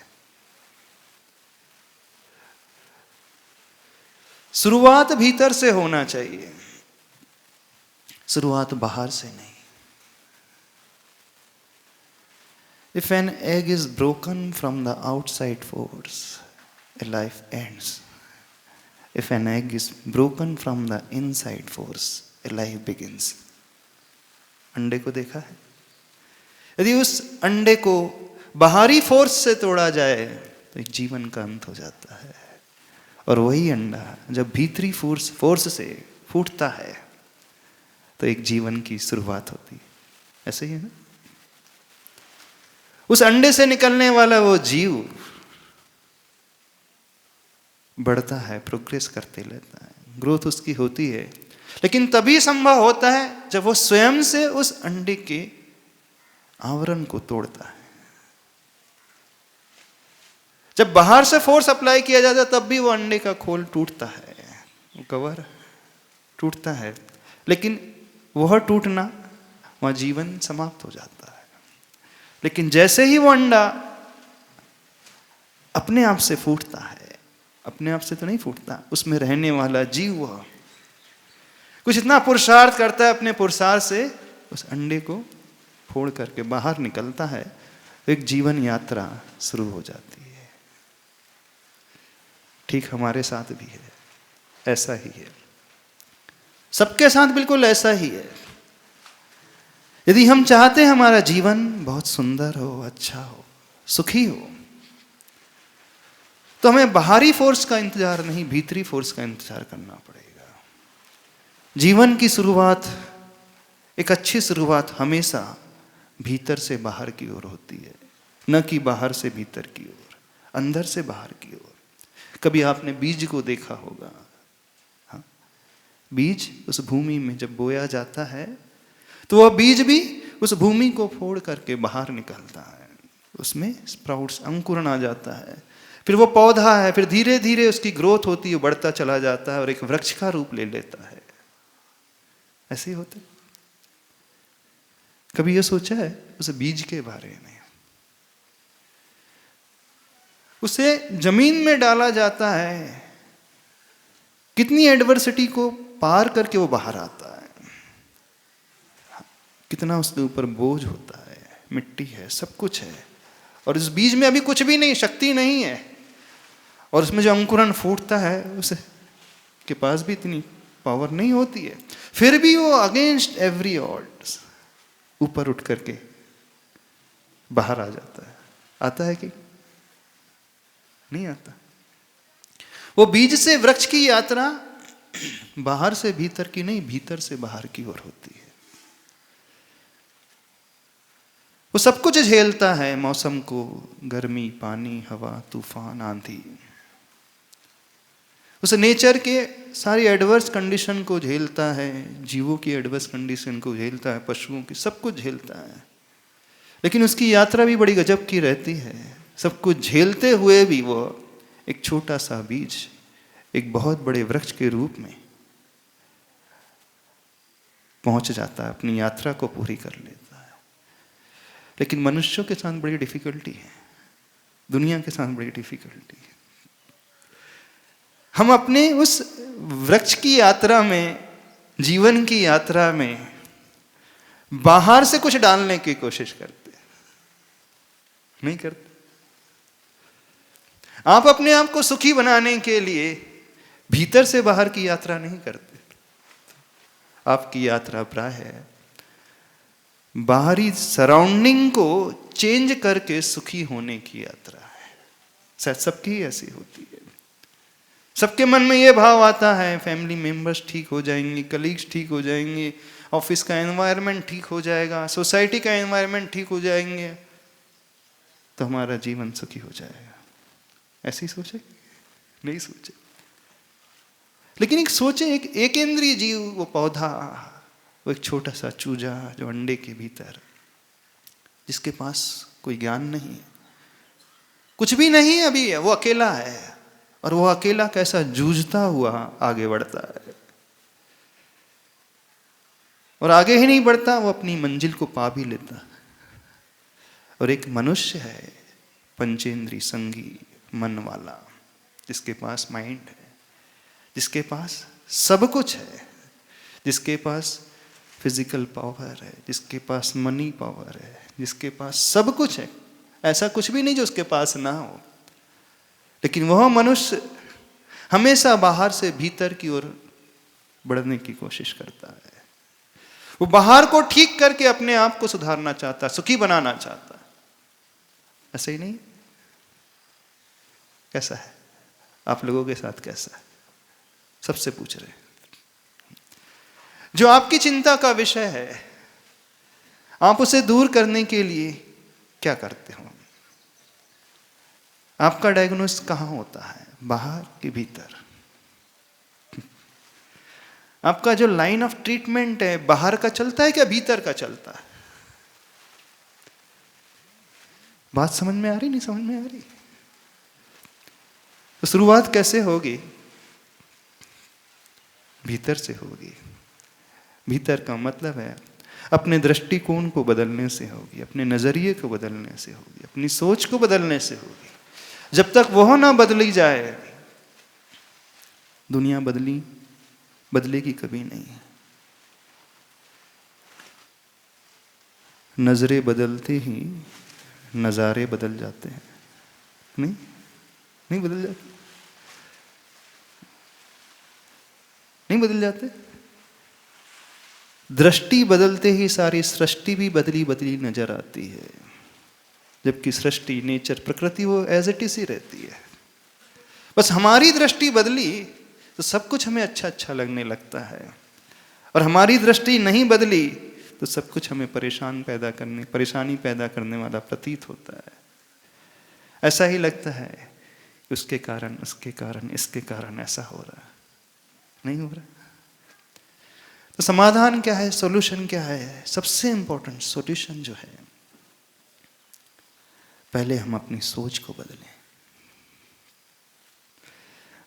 शुरुआत भीतर से होना चाहिए, शुरुआत बाहर से नहीं। If an egg is broken from the outside force, a life ends. If an egg is broken from the inside force, a life begins. अंडे को देखा है? यदि उस अंडे को बाहरी फोर्स से तोड़ा जाए तो एक जीवन का अंत हो जाता है, और वही अंडा जब भीतरी फोर्स से फूटता है तो एक जीवन की शुरुआत होती है। ऐसे ही है ना? उस अंडे से निकलने वाला वो जीव बढ़ता है, प्रोग्रेस करते रहता है, ग्रोथ उसकी होती है, लेकिन तभी संभव होता है जब वो स्वयं से उस अंडे के आवरण को तोड़ता है। जब बाहर से फोर्स अप्लाई किया जाता है तब भी वो अंडे का खोल टूटता है, वो कवर टूटता है, लेकिन वह टूटना, वह जीवन समाप्त हो जाता है। लेकिन जैसे ही वो अंडा अपने आप से फूटता है, अपने आप से तो नहीं फूटता, उसमें रहने वाला जीव वह कुछ इतना पुरुषार्थ करता है, अपने पुरुषार्थ से उस अंडे को फोड़ करके बाहर निकलता है, एक जीवन यात्रा शुरू हो जाती है। ठीक हमारे साथ भी है, ऐसा ही है। सबके साथ बिल्कुल ऐसा ही है। यदि हम चाहते हैं हमारा जीवन बहुत सुंदर हो, अच्छा हो, सुखी हो, तो हमें बाहरी फोर्स का इंतजार नहीं, भीतरी फोर्स का इंतजार करना पड़ेगा। जीवन की शुरुआत, एक अच्छी शुरुआत हमेशा भीतर से बाहर की ओर होती है, न कि बाहर से भीतर की ओर, अंदर से बाहर की ओर। कभी आपने बीज को देखा होगा, हाँ? बीज उस भूमि में जब बोया जाता है तो वह बीज भी उस भूमि को फोड़ करके बाहर निकलता है, उसमें स्प्राउट्स, अंकुरण आ जाता है, फिर वो पौधा है, फिर धीरे धीरे उसकी ग्रोथ होती है, बढ़ता चला जाता है और एक वृक्ष का रूप ले लेता है। ऐसे ही होता है। कभी ये सोचा है उस बीज के बारे में? उसे जमीन में डाला जाता है, कितनी एडवर्सिटी को पार करके वो बाहर आता है, कितना उसके ऊपर बोझ होता है, मिट्टी है, सब कुछ है, और इस बीज में अभी कुछ भी नहीं, शक्ति नहीं है, और उसमें जो अंकुरण फूटता है उसे के पास भी इतनी पावर नहीं होती है, फिर भी वो अगेंस्ट एवरी ऑड्स ऊपर उठ करके बाहर आ जाता है। आता है कि नहीं आता? वो बीज से वृक्ष की यात्रा बाहर से भीतर की नहीं, भीतर से बाहर की ओर होती है। वो सब कुछ झेलता है, मौसम को, गर्मी, पानी, हवा, तूफान, आंधी, उस नेचर के सारी एडवर्स कंडीशन को झेलता है, जीवों की एडवर्स कंडीशन को झेलता है, पशुओं की, सब कुछ झेलता है। लेकिन उसकी यात्रा भी बड़ी गजब की रहती है। सब कुछ झेलते हुए भी वो एक छोटा सा बीज एक बहुत बड़े वृक्ष के रूप में पहुंच जाता है, अपनी यात्रा को पूरी कर लेता है। लेकिन मनुष्यों के साथ बड़ी डिफिकल्टी है, दुनिया के साथ बड़ी डिफिकल्टी है। हम अपने उस वृक्ष की यात्रा में, जीवन की यात्रा में बाहर से कुछ डालने की कोशिश करते नहीं करते। आप अपने आप को सुखी बनाने के लिए भीतर से बाहर की यात्रा नहीं करते। आपकी यात्रा प्राय बाहरी सराउंडिंग को चेंज करके सुखी होने की यात्रा है। शायद सबकी ऐसी होती है। सबके मन में यह भाव आता है, फैमिली मेंबर्स ठीक हो जाएंगे, कलीग्स ठीक हो जाएंगे, ऑफिस का एनवायरनमेंट ठीक हो जाएगा, सोसाइटी का एनवायरनमेंट ठीक हो जाएंगे, तो हमारा जीवन सुखी हो जाएगा। ऐसे ही सोचे? नहीं सोचे। लेकिन एक सोचे, एक इंद्रिय जीव, वो पौधा, वो एक छोटा सा चूजा जो अंडे के भीतर, जिसके पास कोई ज्ञान नहीं है, कुछ भी नहीं है अभी, वो अकेला है, और वो अकेला कैसा जूझता हुआ आगे बढ़ता है, और आगे ही नहीं बढ़ता, वो अपनी मंजिल को पा भी लेता। और एक मनुष्य है पंचेंद्रिय संगी मन वाला, जिसके पास माइंड है, जिसके पास सब कुछ है, जिसके पास फिजिकल पावर है, जिसके पास मनी पावर है, जिसके पास सब कुछ है, ऐसा कुछ भी नहीं जो उसके पास ना हो। लेकिन वह मनुष्य हमेशा बाहर से भीतर की ओर बढ़ने की कोशिश करता है। वो बाहर को ठीक करके अपने आप को सुधारना चाहता है, सुखी बनाना चाहता है। ऐसा ही नहीं? कैसा है आप लोगों के साथ? कैसा है? सबसे पूछ रहे। जो आपकी चिंता का विषय है, आप उसे दूर करने के लिए क्या करते हो? आपका डायग्नोस कहां होता है, बाहर कि भीतर? आपका जो लाइन ऑफ ट्रीटमेंट है, बाहर का चलता है क्या भीतर का चलता है? बात समझ में आ रही? नहीं समझ में आ रही? तो शुरुआत कैसे होगी? भीतर से होगी। भीतर का मतलब है अपने दृष्टिकोण को बदलने से होगी, अपने नजरिए को बदलने से होगी, अपनी सोच को बदलने से होगी। जब तक वह ना बदली जाए, दुनिया बदलेगी कभी नहीं। नजरें बदलते ही नजारे बदल जाते हैं। नहीं बदल जाते? नहीं बदल जाते? दृष्टि बदलते ही सारी सृष्टि भी बदली बदली नजर आती है, जबकि सृष्टि, नेचर, प्रकृति वो एज इट इज ही रहती है। बस हमारी दृष्टि बदली तो सब कुछ हमें अच्छा अच्छा लगने लगता है, और हमारी दृष्टि नहीं बदली तो सब कुछ हमें परेशानी पैदा करने वाला प्रतीत होता है। ऐसा ही लगता है कि उसके कारण, इसके कारण ऐसा हो रहा है, नहीं हो रहा। तो समाधान क्या है, सॉल्यूशन क्या है? सबसे इंपॉर्टेंट सॉल्यूशन जो है, पहले हम अपनी सोच को बदलें,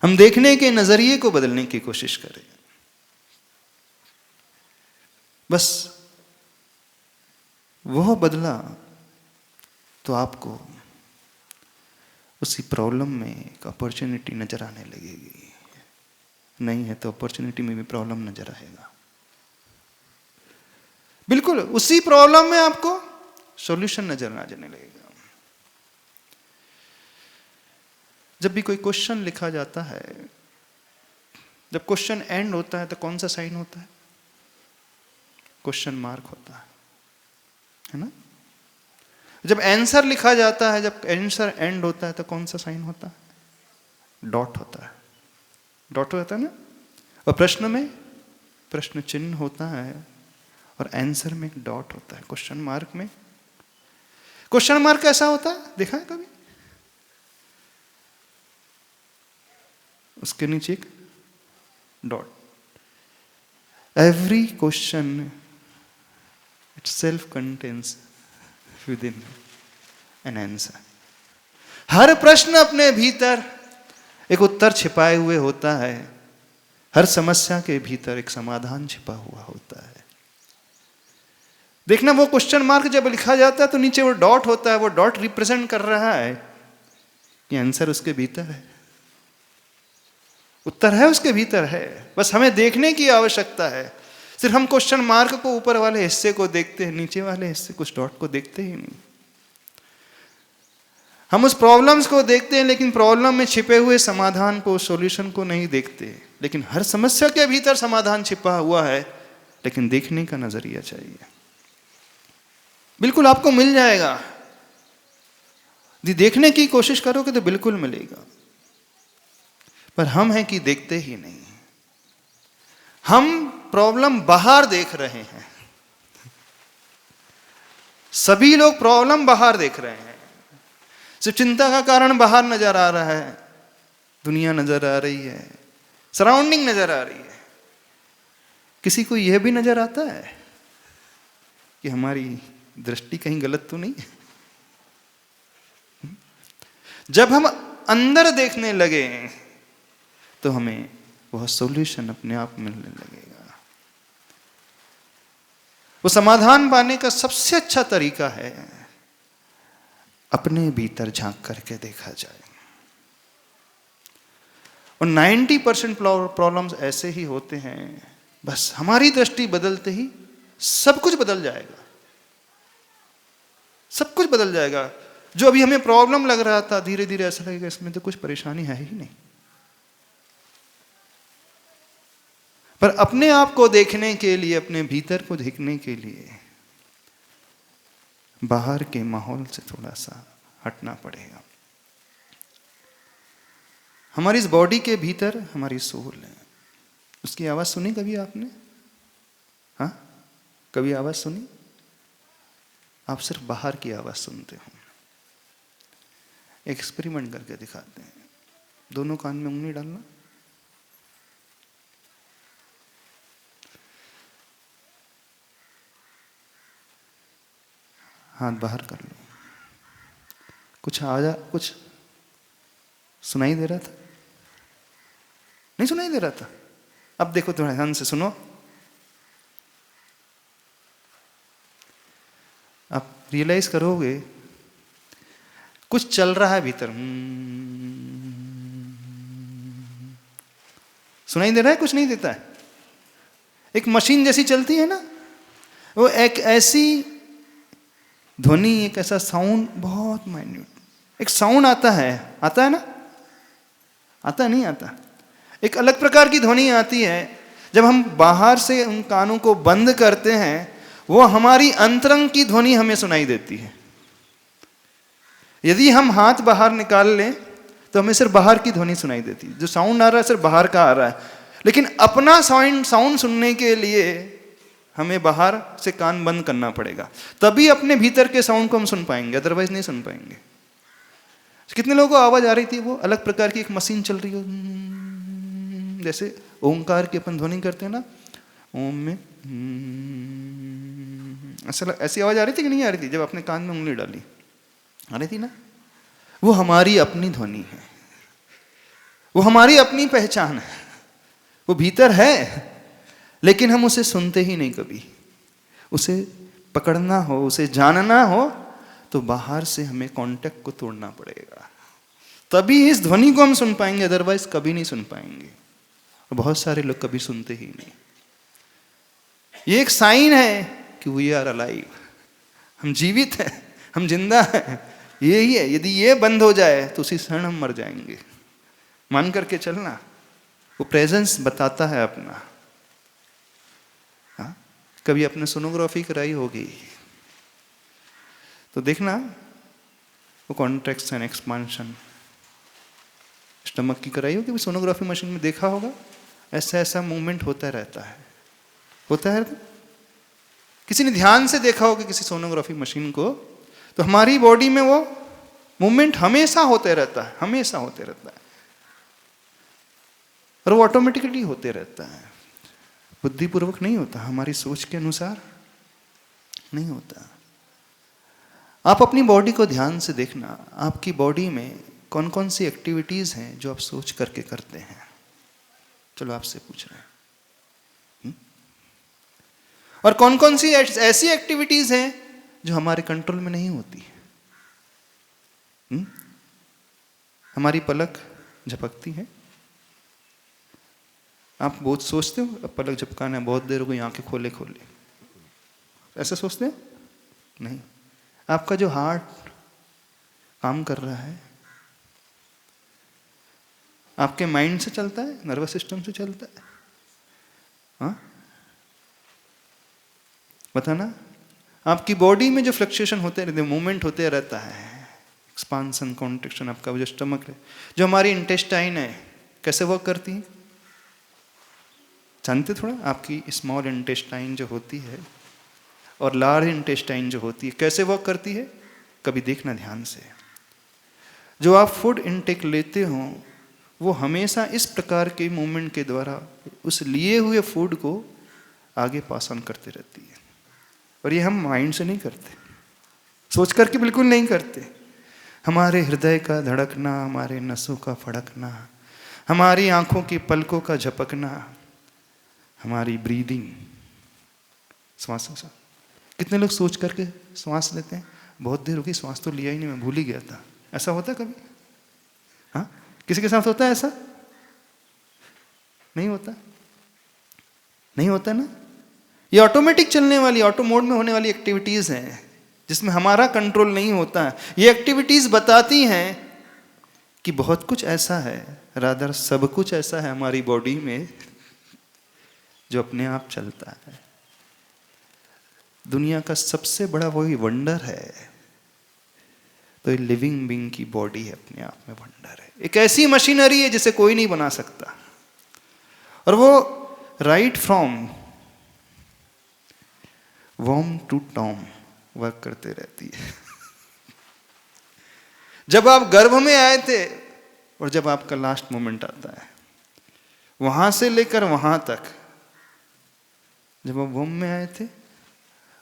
हम देखने के नजरिए को बदलने की कोशिश करें। बस वह बदला तो आपको उसी प्रॉब्लम में एक अपॉर्चुनिटी नजर आने लगेगी, नहीं है तो अपॉर्चुनिटी में भी प्रॉब्लम नजर आएगा। बिल्कुल उसी प्रॉब्लम में आपको सॉल्यूशन नजर आ जाने लगेगा। जब भी कोई क्वेश्चन लिखा जाता है, जब क्वेश्चन एंड होता है तो कौन सा साइन होता है? क्वेश्चन मार्क होता है ना? जब आंसर लिखा जाता है, जब आंसर एंड होता है तो कौन सा साइन होता है? डॉट होता है, डॉट होता है ना। और प्रश्न में प्रश्न चिन्ह होता है, और आंसर में एक डॉट होता है। क्वेश्चन मार्क में, क्वेश्चन मार्क कैसा होता है देखा है कभी? उसके नीचे एक dot. Every question itself contains within an answer। हर प्रश्न अपने भीतर एक उत्तर छिपाए हुए होता है, हर समस्या के भीतर एक समाधान छिपा हुआ होता है। देखना, वो क्वेश्चन मार्क जब लिखा जाता है तो नीचे वो डॉट होता है, वो डॉट रिप्रेजेंट कर रहा है कि आंसर उसके भीतर है, उत्तर है उसके भीतर है। बस हमें देखने की आवश्यकता है। सिर्फ हम क्वेश्चन मार्क को, ऊपर वाले हिस्से को देखते हैं, नीचे वाले हिस्से, कुछ डॉट को देखते ही नहीं। हम उस प्रॉब्लम्स को देखते हैं, लेकिन प्रॉब्लम में छिपे हुए समाधान को, सॉल्यूशन को नहीं देखते। लेकिन हर समस्या के भीतर समाधान छिपा हुआ है, लेकिन देखने का नजरिया चाहिए। बिल्कुल आपको मिल जाएगा, यदि देखने की कोशिश करोगे तो बिल्कुल मिलेगा। पर हम हैं कि देखते ही नहीं। हम प्रॉब्लम बाहर देख रहे हैं, सभी लोग प्रॉब्लम बाहर देख रहे हैं। सिर्फ चिंता का कारण बाहर नजर आ रहा है, दुनिया नजर आ रही है, सराउंडिंग नजर आ रही है। किसी को यह भी नजर आता है कि हमारी दृष्टि कहीं गलत तो नहीं है? जब हम अंदर देखने लगे तो हमें वह सॉल्यूशन अपने आप मिलने लगेगा। वो समाधान पाने का सबसे अच्छा तरीका है अपने भीतर झांक करके देखा जाए। और 90% प्रॉब्लम्स ऐसे ही होते हैं, बस हमारी दृष्टि बदलते ही सब कुछ बदल जाएगा, सब कुछ बदल जाएगा। जो अभी हमें प्रॉब्लम लग रहा था, धीरे धीरे ऐसा लगेगा इसमें तो कुछ परेशानी है ही नहीं। पर अपने आप को देखने के लिए, अपने भीतर को देखने के लिए बाहर के माहौल से थोड़ा सा हटना पड़ेगा। हमारी इस बॉडी के भीतर हमारी सोल है, उसकी आवाज सुनी कभी आपने? हाँ, कभी आवाज सुनी? आप सिर्फ बाहर की आवाज सुनते हो। एक्सपेरिमेंट करके दिखाते हैं। दोनों कान में उंगली डालना, हाथ बाहर कर लो। कुछ कुछ सुनाई दे रहा था? नहीं सुनाई दे रहा था? अब देखो, थोड़ा ध्यान से सुनो। आप रियलाइज करोगे कुछ चल रहा है भीतर। सुनाई दे रहा है? कुछ नहीं देता है? एक मशीन जैसी चलती है ना, वो एक ऐसी ध्वनि, एक ऐसा साउंड, बहुत माइन्यूट एक साउंड आता है ना? आता नहीं आता? एक अलग प्रकार की ध्वनि आती है जब हम बाहर से उन कानों को बंद करते हैं, वो हमारी अंतरंग की ध्वनि हमें सुनाई देती है। यदि हम हाथ बाहर निकाल लें तो हमें सिर्फ बाहर की ध्वनि सुनाई देती है, जो साउंड आ रहा है सिर्फ बाहर का आ रहा है। लेकिन अपना साउंड सुनने के लिए हमें बाहर से कान बंद करना पड़ेगा, तभी अपने भीतर के साउंड को हम सुन पाएंगे, अदरवाइज नहीं सुन पाएंगे। कितने लोगों को आवाज आ रही थी, वो अलग प्रकार की एक मशीन चल रही हो, जैसे ओंकार की अपन ध्वनि करते हैं ना, ओम में ऐसी आवाज आ रही थी कि नहीं आ रही थी? जब अपने कान में उंगली डाली आ रही थी ना। वो हमारी अपनी ध्वनि है, वो हमारी अपनी पहचान है, वो भीतर है, लेकिन हम उसे सुनते ही नहीं कभी। उसे पकड़ना हो, उसे जानना हो तो बाहर से हमें कांटेक्ट को तोड़ना पड़ेगा, तभी इस ध्वनि को हम सुन पाएंगे, अदरवाइज कभी नहीं सुन पाएंगे। और बहुत सारे लोग कभी सुनते ही नहीं। ये एक साइन है कि वी आर अलाइव, हम जीवित हैं, हम जिंदा हैं। यही है, यदि ये बंद हो जाए तो उसी क्षण हम मर जाएंगे। मान करके चलना, वो प्रेजेंस बताता है अपना। हाँ? कभी आपने सोनोग्राफी कराई होगी तो देखना, वो कॉन्ट्रैक्शन, एक्सपांशन, स्टमक की कराई होगी, सोनोग्राफी मशीन में देखा होगा, ऐसा ऐसा मूवमेंट होता रहता है, होता है। किसी ने ध्यान से देखा होगा किसी सोनोग्राफी मशीन को, तो हमारी बॉडी में वो मूवमेंट हमेशा होते रहता है, हमेशा होते रहता है, और वो ऑटोमेटिकली होते रहता है, बुद्धिपूर्वक नहीं होता, हमारी सोच के अनुसार नहीं होता। आप अपनी बॉडी को ध्यान से देखना, आपकी बॉडी में कौन कौन सी एक्टिविटीज हैं जो आप सोच करके करते हैं। चलो आपसे पूछ रहे हैं, और कौन कौन सी ऐसी एक्टिविटीज हैं जो हमारे कंट्रोल में नहीं होती। हमारी पलक झपकती है, आप बहुत सोचते हो अब पलक झपकाना है, बहुत देर हो गई आंखें खोले खोले, ऐसा सोचते हैं? नहीं। आपका जो हार्ट काम कर रहा है आपके माइंड से चलता है, नर्वस सिस्टम से चलता है? हाँ, बताना। आपकी बॉडी में जो फ्लक्चुएशन होते रहते, मूवमेंट होते रहता है, एक्सपांसन, कॉन्ट्रैक्शन, आपका वो जो स्टमक है, जो हमारी इंटेस्टाइन है, कैसे वर्क करती है जानते थोड़ा? आपकी स्मॉल इंटेस्टाइन जो होती है और लार्ज इंटेस्टाइन जो होती है, कैसे वर्क करती है? कभी देखना ध्यान से। जो आप फूड इनटेक लेते हो वो हमेशा इस प्रकार के मूवमेंट के द्वारा उस लिए हुए फूड को आगे पास ऑन करते रहती है। और ये हम माइंड से नहीं करते, सोच करके बिल्कुल नहीं करते। हमारे हृदय का धड़कना, हमारे नसों का फड़कना, हमारी आंखों की पलकों का झपकना, हमारी ब्रीदिंग, श्वासों से। कितने लोग सोच करके श्वास लेते हैं? बहुत देर हो गई श्वास तो लिया ही नहीं, मैं भूल ही गया था। ऐसा होता है कभी? हाँ, किसी के साथ होता है ऐसा? नहीं होता, नहीं होता ना। ये ऑटोमेटिक चलने वाली, ऑटो मोड में होने वाली एक्टिविटीज हैं जिसमें हमारा कंट्रोल नहीं होता है। ये एक्टिविटीज बताती हैं कि बहुत कुछ ऐसा है, रादर सब कुछ ऐसा है हमारी बॉडी में जो अपने आप चलता है। दुनिया का सबसे बड़ा वही वंडर है, तो ये लिविंग बीइंग की बॉडी है, अपने आप में वंडर है। एक ऐसी मशीनरी है जिसे कोई नहीं बना सकता, और वो राइट फ्रॉम वॉर्म टू टॉम वर्क करते रहती है। जब आप गर्भ में आए थे और जब आपका लास्ट मोमेंट आता है, वहां से लेकर वहां तक, जब आप वॉर्म में आए थे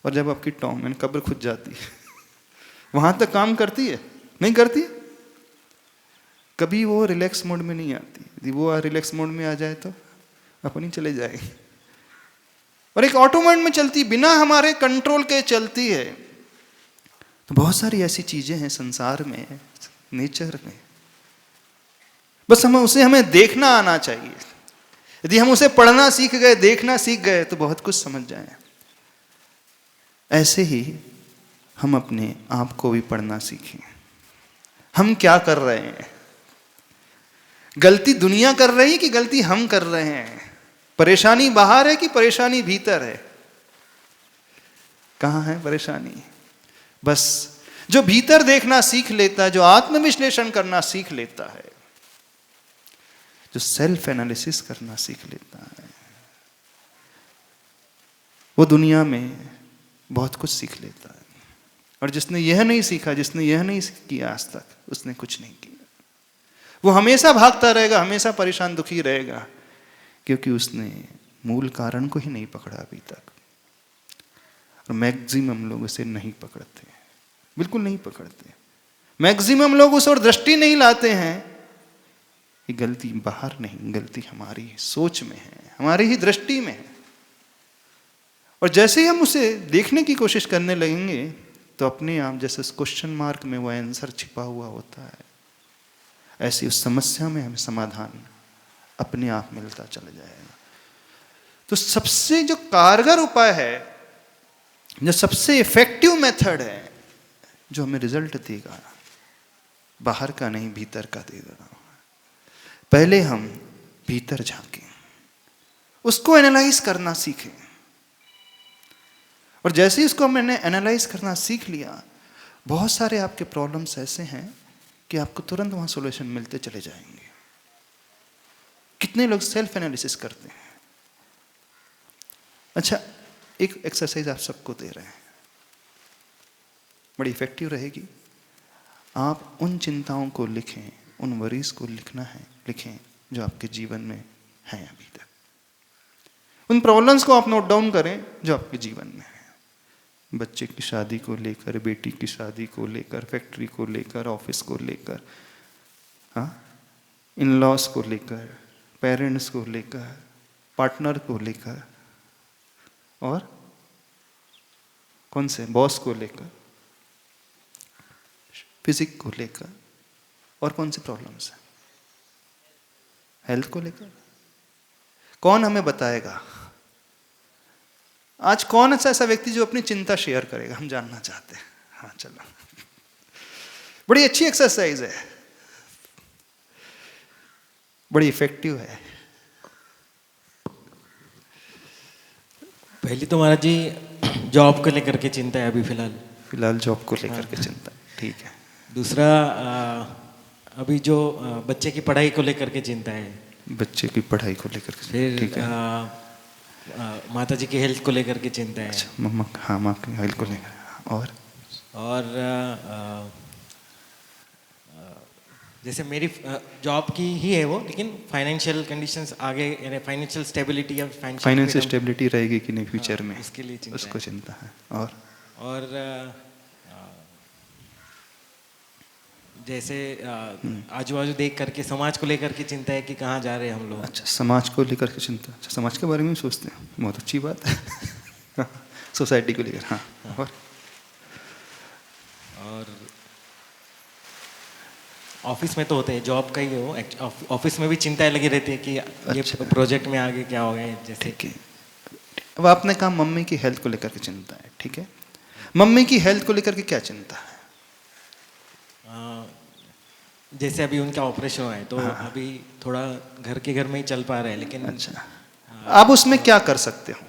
और जब आपकी टॉम यानी कब्र खुद जाती है, वहां तक काम करती है? नहीं करती। कभी वो रिलैक्स मोड में नहीं आती। यदि वो रिलैक्स मोड में आ जाए तो अपन ही चले जाएंगे। और एक ऑटो मोड में चलती, बिना हमारे कंट्रोल के चलती है। तो बहुत सारी ऐसी चीजें हैं संसार में, नेचर में, बस हमें देखना आना चाहिए। यदि हम उसे पढ़ना सीख गए, देखना सीख गए, तो बहुत कुछ समझ जाए। ऐसे ही हम अपने आप को भी पढ़ना सीखें। हम क्या कर रहे हैं? गलती दुनिया कर रही है कि गलती हम कर रहे हैं? परेशानी बाहर है कि परेशानी भीतर है? कहां है परेशानी? बस जो भीतर देखना सीख लेता है, जो आत्मविश्लेषण करना सीख लेता है, जो सेल्फ एनालिसिस करना सीख लेता है, वो दुनिया में बहुत कुछ सीख लेता है। और जिसने यह नहीं सीखा, जिसने यह नहीं किया आज तक, उसने कुछ नहीं किया। वो हमेशा भागता रहेगा, हमेशा परेशान दुखी रहेगा, क्योंकि उसने मूल कारण को ही नहीं पकड़ा अभी तक। और मैक्सिमम लोग उसे नहीं पकड़ते, बिल्कुल नहीं पकड़ते। मैक्सिमम लोग उस ओर दृष्टि नहीं लाते हैं। ये गलती बाहर नहीं, गलती हमारी सोच में है, हमारी ही दृष्टि में है। और जैसे ही हम उसे देखने की कोशिश करने लगेंगे तो अपने आप, जैसे उस क्वेश्चन मार्क में वो आंसर छिपा हुआ होता है, ऐसी उस समस्या में हमें समाधान अपने आप मिलता चला जाएगा। तो सबसे जो कारगर उपाय है, जो सबसे इफेक्टिव मेथड है, जो हमें रिजल्ट देगा, बाहर का नहीं भीतर का देगा। पहले हम भीतर झांकें, उसको एनालाइज करना सीखें। और जैसे ही इसको मैंने एनालाइज करना सीख लिया, बहुत सारे आपके प्रॉब्लम्स ऐसे हैं कि आपको तुरंत वहां सॉल्यूशन मिलते चले जाएंगे। कितने लोग सेल्फ एनालिसिस करते हैं? अच्छा, एक एक्सरसाइज आप सबको दे रहे हैं, बड़ी इफेक्टिव रहेगी। आप उन चिंताओं को लिखें, उन वरीज को लिखें जो आपके जीवन में हैं अभी तक। उन प्रॉब्लम्स को आप नोट डाउन करें जो आपके जीवन में है। बच्चे की शादी को लेकर, बेटी की शादी को लेकर, फैक्ट्री को लेकर, ऑफिस को लेकर, हाँ, इन लॉस को लेकर, पेरेंट्स को लेकर, पार्टनर को लेकर, और कौन से, बॉस को लेकर, फिजिक को लेकर, और कौन सी प्रॉब्लम्स है, हेल्थ को लेकर। कौन हमें बताएगा आज? कौन ऐसा व्यक्ति जो अपनी चिंता शेयर करेगा? हम जानना चाहते हैं। हाँ, चलो, बड़ी अच्छी एक्सरसाइज है, बड़ी इफेक्टिव है। पहली तो महाराज जी जॉब को लेकर के चिंता है अभी फिलहाल जॉब को लेकर के चिंता, ठीक है। दूसरा अभी जो बच्चे की पढ़ाई को लेकर के चिंता है। बच्चे की पढ़ाई को लेकर के, फिर ठीक है। माता जी की हेल्थ को लेकर के चिंता है। अच्छा, मम्मा, हाँ, माँ की हेल्थ को लेकर। और जैसे मेरी जॉब की ही है वो, लेकिन फाइनेंशियल कंडीशंस आगे, यानी फाइनेंशियल स्टेबिलिटी या फाइनेंशियल स्टेबिलिटी रहेगी कि नहीं फ्यूचर में, उसके लिए चिंता उसको चिंता है। और जैसे आजू बाजू देख करके समाज को लेकर के चिंता है कि कहाँ जा रहे हैं हम लोग। अच्छा, समाज को लेकर के चिंता। अच्छा, समाज के बारे में सोचते हैं, बहुत अच्छी बात है। सोसाइटी को लेकर, हाँ। और ऑफिस में तो होते हैं, जॉब का ही है वो, ऑफिस में भी चिंताएं लगी रहती है कि ये प्रोजेक्ट में आगे क्या होगा, जैसे। ठीक है, अब आपने कहा मम्मी की हेल्थ को लेकर के चिंता है, ठीक है। मम्मी की हेल्थ को लेकर के क्या चिंता है? जैसे अभी उनका ऑपरेशन हुआ है तो अभी थोड़ा घर में ही चल पा रहे हैं, लेकिन अच्छा, आप उसमें क्या कर सकते हो?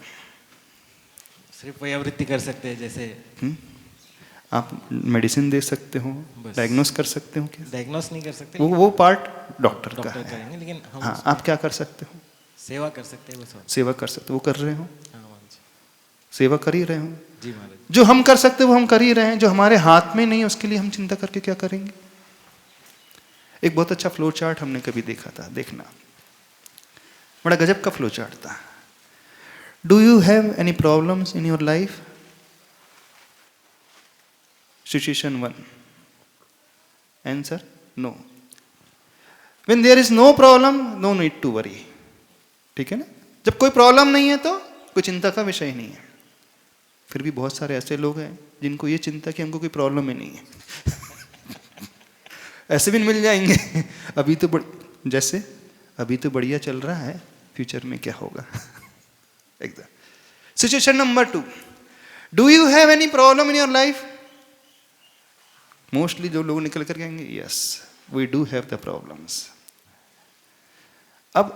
सिर्फ वयोवृद्धि कर सकते हैं, जैसे आप मेडिसिन दे सकते हो, डायग्नोस कर सकते हो। क्या डायग्नोस नहीं कर सकते, वो पार्ट डॉक्टर का है। करेंगे, लेकिन हम हाँ, आप क्या कर सकते हो? सेवा कर सकते हैं, बस। सेवा कर सकते हो, वो कर रहे हो। हाँ, सेवा कर ही रहे हो जी महाराज। जो हम कर सकते वो हम कर ही रहे हैं, जो हमारे हाथ में नहीं है उसके लिए हम चिंता करके क्या करेंगे? एक बहुत अच्छा फ्लो चार्ट हमने कभी देखा था, देखना, बड़ा गजब का फ्लो चार्ट था। Do you have any problems in your life? Situation 1, answer no. When there is no problem, no need to worry. ठीक है ना? जब कोई प्रॉब्लम नहीं है तो कोई चिंता का विषय ही नहीं है। फिर भी बहुत सारे ऐसे लोग हैं जिनको ये चिंता कि हमको कोई प्रॉब्लम ही नहीं है। ऐसे भी मिल जाएंगे। अभी तो बढ़िया चल रहा है, फ्यूचर में क्या होगा। एकदम। Situation number 2, do you have any problem in your life? Mostly जो लोग निकल कर कहेंगे yes we do have the problems. अब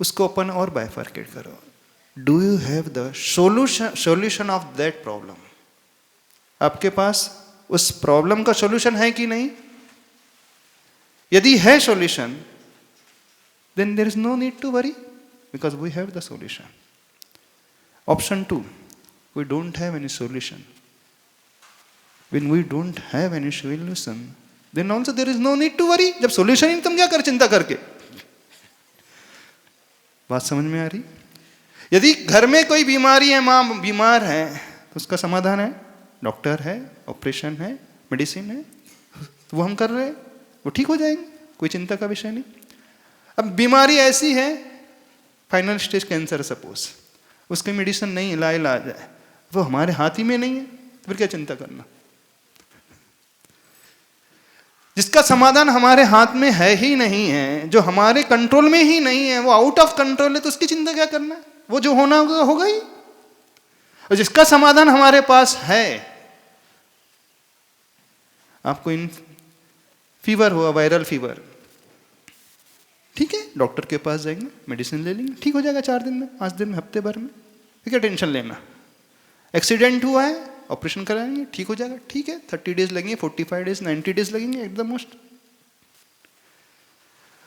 उसको अपन और बाइफर्केट करो। Do you have the solution of that problem? आपके पास उस प्रॉब्लम का सॉल्यूशन है कि नहीं? यदि है solution, then there is no need to worry because we have the solution. Option 2, we don't have any solution. When we don't have any solution, then also there is no need to worry. जब solution ही तुम क्या कर चिंता करके? बात समझ में आ रही? यदि घर में कोई बीमारी है, माँ बीमार है, तो उसका समाधान है, डॉक्टर है, ऑपरेशन है, मेडिसिन है, तो वो हम कर रहे हैं, वो ठीक हो जाएंगे, कोई चिंता का विषय नहीं। अब बीमारी ऐसी है, फाइनल स्टेज कैंसर सपोज, उसकी मेडिसिन नहीं, इलाज है, वो हमारे हाथ ही में नहीं है, तो फिर क्या चिंता करना? जिसका समाधान हमारे हाथ में है ही नहीं है, जो हमारे कंट्रोल में ही नहीं है, वो आउट ऑफ कंट्रोल है, तो उसकी चिंता क्या करना है? वो जो होना होगा होगा ही। और जिसका समाधान हमारे पास है, आपको इन फीवर हुआ, वायरल फीवर, ठीक है, डॉक्टर के पास जाएंगे, मेडिसिन ले लेंगे, ठीक हो जाएगा 4 दिन में, 5 दिन में, हफ्ते भर में, फिर क्या टेंशन लेना? एक्सीडेंट हुआ है, ऑपरेशन कराएंगे, ठीक हो जाएगा, ठीक है, 30 डेज लगेंगे, 45 डेज, 90 डेज लगेंगे एट द मोस्ट।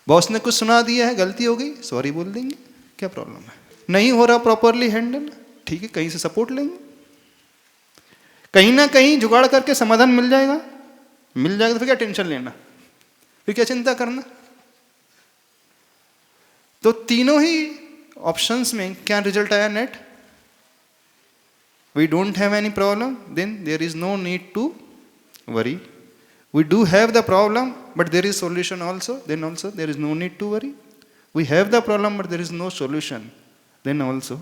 बॉस ने कुछ सुना दिया है, गलती हो गई, सॉरी बोल देंगे, क्या प्रॉब्लम है? नहीं हो रहा प्रॉपरली हैंडल, ठीक है, कहीं से सपोर्ट लेंगे, कहीं ना कहीं जुगाड़ करके समाधान मिल जाएगा, तो फिर क्या टेंशन लेना, फिर क्या चिंता करना? तो तीनों ही ऑप्शंस में क्या रिजल्ट आया net? We don't have any problem, then there is no need to worry. We do have the problem but there is solution also, then also there is no need to worry. We have the problem but there is no solution, then also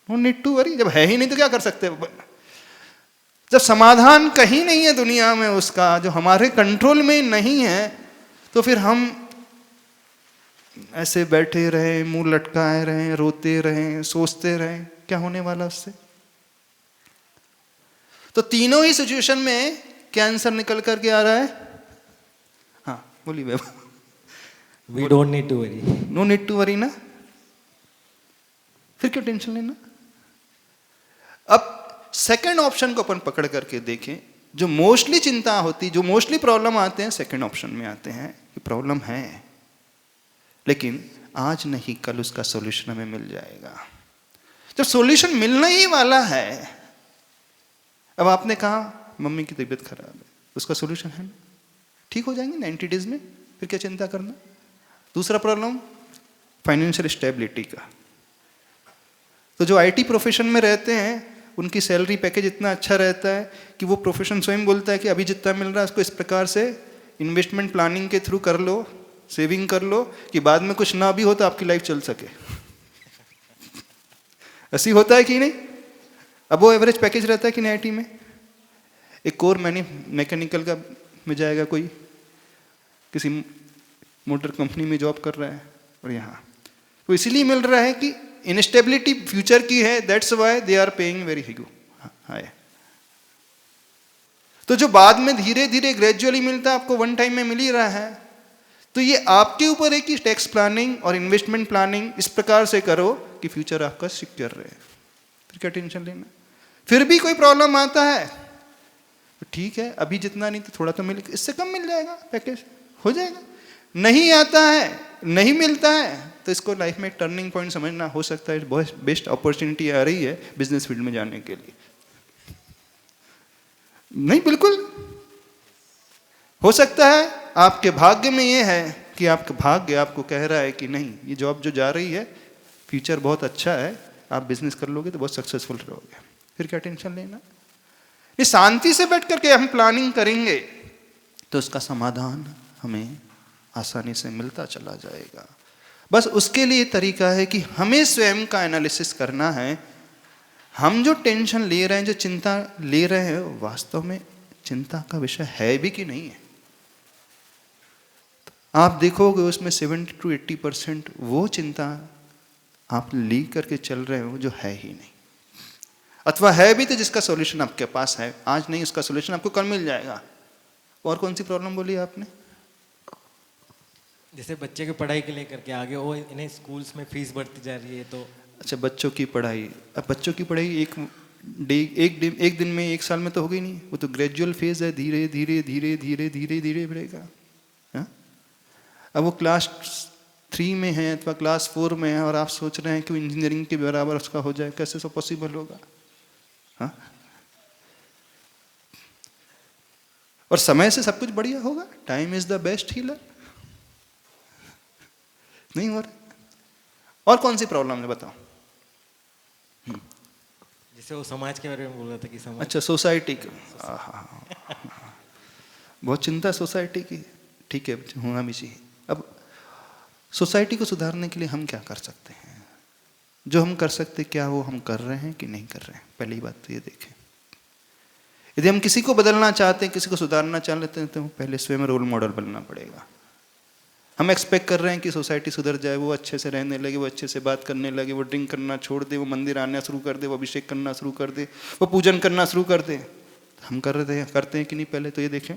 no need to worry. जब है ही नहीं तो क्या कर सकते? जब समाधान कहीं नहीं है दुनिया में उसका, जो हमारे कंट्रोल में नहीं है, तो फिर हम ऐसे बैठे रहे, मुंह लटकाए रहे, रोते रहे, सोचते रहे, क्या होने वाला उससे? तो तीनों ही सिचुएशन में क्या आंसर निकल करके आ रहा है? हाँ बोलिए बाबा। We don't need to worry. No need to worry ना, फिर क्यों टेंशन लेना? अब सेकंड ऑप्शन को अपन पकड़ करके देखें, जो मोस्टली चिंता होती, जो मोस्टली प्रॉब्लम आते हैं, सेकंड ऑप्शन में आते हैं कि प्रॉब्लम है, लेकिन आज नहीं कल उसका सॉल्यूशन हमें मिल जाएगा। जब सॉल्यूशन मिलने ही वाला है, अब आपने कहा मम्मी की तबीयत खराब है, उसका सॉल्यूशन है ना, ठीक हो जाएंगे 90 डेज में, फिर क्या चिंता करना? दूसरा प्रॉब्लम फाइनेंशियल स्टेबिलिटी का। तो जो आईटी प्रोफेशन में रहते हैं, उनकी सैलरी पैकेज इतना अच्छा रहता है कि वो प्रोफेशन स्वयं बोलता है कि अभी जितना मिल रहा है उसको इस प्रकार से इन्वेस्टमेंट प्लानिंग के थ्रू कर लो, सेविंग कर लो, कि बाद में कुछ ना भी हो तो आपकी लाइफ चल सके। ऐसी होता है कि नहीं? अब वो एवरेज पैकेज रहता है कि नहीं आईटी में? एक कोर मैकेनिकल का में जाएगा, कोई किसी मोटर कंपनी में जॉब कर रहा है, और यहाँ तो इसीलिए मिल रहा है कि इनस्टेबिलिटी फ्यूचर की है, that's why they are paying very high. तो जो बाद में धीरे धीरे ग्रेजुअली मिलता है, आपको वन टाइम में मिल ही रहा है, तो ये आपके ऊपर है कि टैक्स प्लानिंग और इन्वेस्टमेंट प्लानिंग इस प्रकार से करो कि फ्यूचर आपका सिक्योर रहे, फिर क्या टेंशन लेना? फिर भी कोई प्रॉब्लम आता है तो ठीक है, अभी जितना नहीं तो थोड़ा तो मिल, इससे कम मिल जाएगा, पैकेज हो जाएगा। नहीं आता है, नहीं मिलता है, तो इसको लाइफ में एक टर्निंग पॉइंट समझना, हो सकता है बहुत बेस्ट अपॉर्चुनिटी आ रही है बिजनेस फील्ड में जाने के लिए। नहीं, बिल्कुल हो सकता है आपके भाग्य में ये है कि आपका भाग्य आपको कह रहा है कि नहीं, ये जॉब जो जा रही है फ्यूचर बहुत अच्छा है, आप बिजनेस कर लोगे तो बहुत सक्सेसफुल रहोगे, फिर क्या टेंशन लेना? ये शांति से बैठ करके हम प्लानिंग करेंगे तो उसका समाधान हमें आसानी से मिलता चला जाएगा। बस उसके लिए तरीका है कि हमें स्वयं का एनालिसिस करना है। हम जो टेंशन ले रहे हैं, जो चिंता ले रहे हैं, वास्तव में चिंता का विषय है भी कि नहीं है? आप देखोगे उसमें 70 to 80% वो चिंता आप ली करके चल रहे हो जो है ही नहीं, अथवा है भी तो जिसका सॉल्यूशन आपके पास है, आज नहीं उसका सॉल्यूशन आपको कल मिल जाएगा। और कौन सी प्रॉब्लम बोली आपने? जैसे बच्चे की पढ़ाई के लेकर के आगे वो इन्हें स्कूल्स में फीस बढ़ती जा रही है, तो अच्छा, बच्चों की पढ़ाई, अब बच्चों की पढ़ाई एक दिन में, एक साल में तो हो गई नहीं, वो तो ग्रेजुअल फेज है, धीरे धीरे धीरे धीरे धीरे धीरे बढ़ेगा। हाँ? अब वो क्लास 3 में है अथवा क्लास 4 में है और आप सोच रहे हैं कि इंजीनियरिंग के बराबर उसका हो जाए, कैसे सो पॉसिबल होगा? हाँ? और समय से सब कुछ बढ़िया होगा। Time is the best healer. नहीं हो रहा। और कौन सी प्रॉब्लम है बताओ? जैसे वो समाज के बारे में बोल रहा था कि समाज, अच्छा, सोसाइटी की, बहुत चिंता है सोसाइटी की। ठीक है, होना भी चाहिए। अब सोसाइटी को सुधारने के लिए हम क्या कर सकते हैं? जो हम कर सकते क्या वो हम कर रहे हैं कि नहीं कर रहे हैं? पहली बात तो ये देखें। यदि हम किसी को बदलना चाहते हैं, किसी को सुधारना चाहते हैं, तो पहले स्वयं रोल मॉडल बनना पड़ेगा। हम एक्सपेक्ट कर रहे हैं कि सोसाइटी सुधर जाए, वो अच्छे से रहने लगे, वो अच्छे से बात करने लगे, वो ड्रिंक करना छोड़ दे, वो मंदिर आना शुरू कर दे, वो अभिषेक करना शुरू कर दे, वो पूजन करना शुरू कर दे। हम करते हैं कि नहीं? पहले तो ये देखें।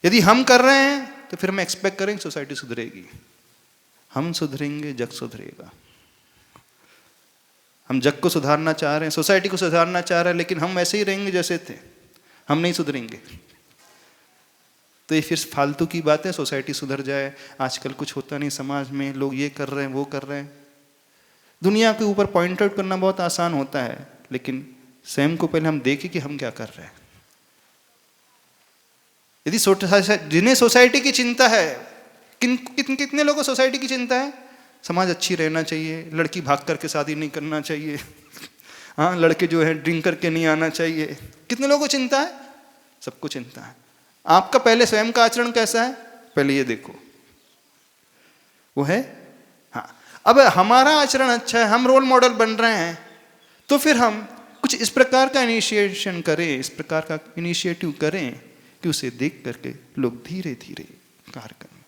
यदि हम कर रहे हैं तो फिर हम एक्सपेक्ट करें सोसाइटी सुधरेगी। हम सुधरेंगे, जग सुधरेगा। हम जग को सुधारना चाह रहे हैं, सोसाइटी को सुधारना चाह रहे हैं, लेकिन हम ऐसे ही रहेंगे जैसे थे, हम नहीं सुधरेंगे। तो ये फिर फालतू की बात है, सोसाइटी सुधर जाए। आजकल कुछ होता नहीं समाज में, लोग ये कर रहे हैं, वो कर रहे हैं। दुनिया के ऊपर पॉइंट आउट करना बहुत आसान होता है, लेकिन स्वयं को पहले हम देखें कि हम क्या कर रहे हैं। यदि जिन्हें सोसाइटी की चिंता है, कितने लोगों को सोसाइटी की चिंता है? समाज अच्छी रहना चाहिए, लड़की भाग करके शादी नहीं करना चाहिए, हाँ, लड़के जो है ड्रिंक करके नहीं आना चाहिए। कितने लोगों को चिंता है? सबको चिंता है। आपका पहले स्वयं का आचरण कैसा है, पहले ये देखो। वो है, हाँ। अब हमारा आचरण अच्छा है, हम रोल मॉडल बन रहे हैं, तो फिर हम कुछ इस प्रकार का इनिशिएशन करें, इस प्रकार का इनिशिएटिव करें कि उसे देख करके लोग धीरे धीरे कार्य करें।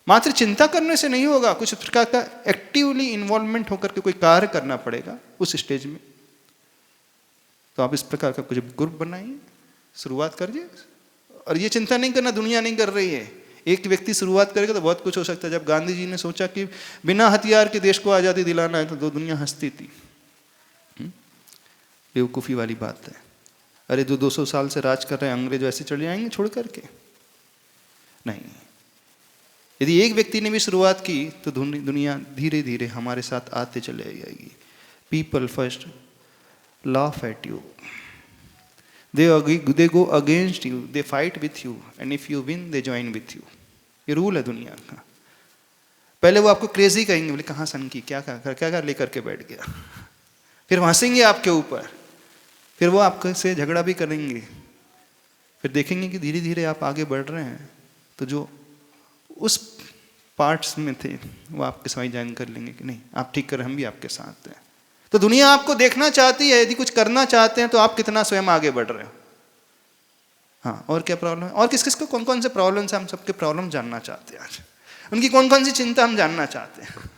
मात्र चिंता करने से नहीं होगा, कुछ प्रकार का एक्टिवली इन्वॉल्वमेंट होकर के कोई कार्य करना पड़ेगा उस स्टेज में। तो आप इस प्रकार का कुछ ग्रुप बनाइए, शुरुआत करिए। और ये चिंता नहीं करना दुनिया नहीं कर रही है, एक व्यक्ति शुरुआत करेगा तो बहुत कुछ हो सकता है। जब गांधी जी ने सोचा कि बिना हथियार के देश को आज़ादी दिलाना है, तो दुनिया हंसती थी। बेवकूफ़ी वाली बात है। अरे जो 200 साल से राज कर रहे हैं अंग्रेज, वैसे चले जाएंगे छोड़ करके? नहीं। यदि एक व्यक्ति ने भी शुरुआत की तो दुनिया धीरे धीरे हमारे साथ आते चले जाएगी। People first laugh at you, they go against you, they fight with you, and if you win they join with you। ये रूल है दुनिया का। पहले वो आपको क्रेजी कहेंगे, बोले कहाँ सन की, क्या लेकर के बैठ गया, फिर हंसेंगे आपके ऊपर, फिर वो आपके से झगड़ा भी करेंगे, फिर देखेंगे कि धीरे धीरे आप आगे बढ़ रहे हैं, तो जो उस पार्ट्स में थे वो आपके साथ ज्वाइन कर लेंगे कि नहीं आप ठीक कर, हम भी आपके साथ हैं। तो दुनिया आपको देखना चाहती है, यदि कुछ करना चाहते हैं तो आप कितना स्वयं आगे बढ़ रहे हो। हाँ, और क्या प्रॉब्लम है, और किस किस को कौन कौन से प्रॉब्लम है, हम सबके प्रॉब्लम जानना चाहते हैं आज, उनकी कौन कौन सी चिंता हम जानना चाहते हैं।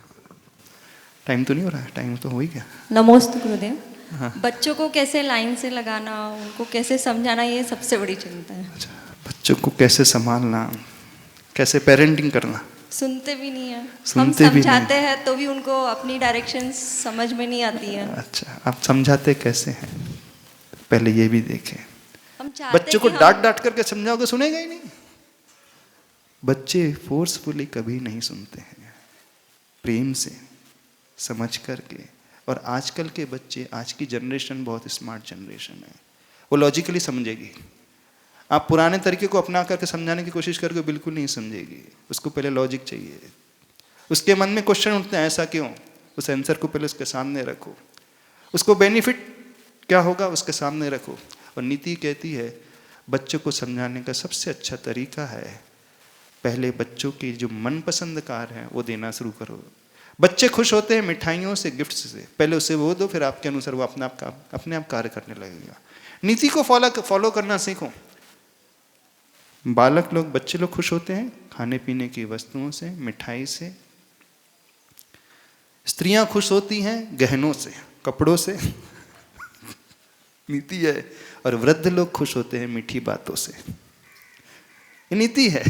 टाइम तो नहीं हो रहा है? टाइम तो हो ही गया। नमोस्तु गुरुदेव। हाँ। बच्चों को कैसे लाइन से लगाना, उनको कैसे समझाना, ये सबसे बड़ी चिंता है। अच्छा, बच्चों को कैसे संभालना, कैसे पेरेंटिंग करना। सुनते भी नहीं है, हम सुनते भी समझाते हैं तो भी उनको अपनी डायरेक्शन समझ में नहीं आती है। अच्छा, आप समझाते कैसे हैं, पहले ये भी देखें। हम चाहते बच्चों को कि डांट डांट करके समझाओगे, सुनेगा ही नहीं। बच्चे फोर्सफुली कभी नहीं सुनते हैं, प्रेम से समझ करके। और आजकल के बच्चे, आज की जनरेशन बहुत स्मार्ट जनरेशन है, वो लॉजिकली समझेगी। आप पुराने तरीके को अपना करके समझाने की कोशिश करके बिल्कुल नहीं समझेगी, उसको पहले लॉजिक चाहिए। उसके मन में क्वेश्चन उठते हैं, ऐसा क्यों, उस आंसर को पहले उसके सामने रखो, उसको बेनिफिट क्या होगा उसके सामने रखो। और नीति कहती है बच्चों को समझाने का सबसे अच्छा तरीका है पहले बच्चों की जो मनपसंद कार्य है वो देना शुरू करो। बच्चे खुश होते हैं मिठाइयों से, गिफ्ट्स से, पहले उसे वो दो, फिर आपके अनुसार वो अपने आप कार्य करने लगेगा। नीति को फॉलो करना सीखो। बालक लोग, बच्चे लोग खुश होते हैं खाने पीने की वस्तुओं से, मिठाई से। स्त्रियां खुश होती हैं गहनों से, कपड़ों से नीति है। और वृद्ध लोग खुश होते हैं मीठी बातों से, ये नीति है।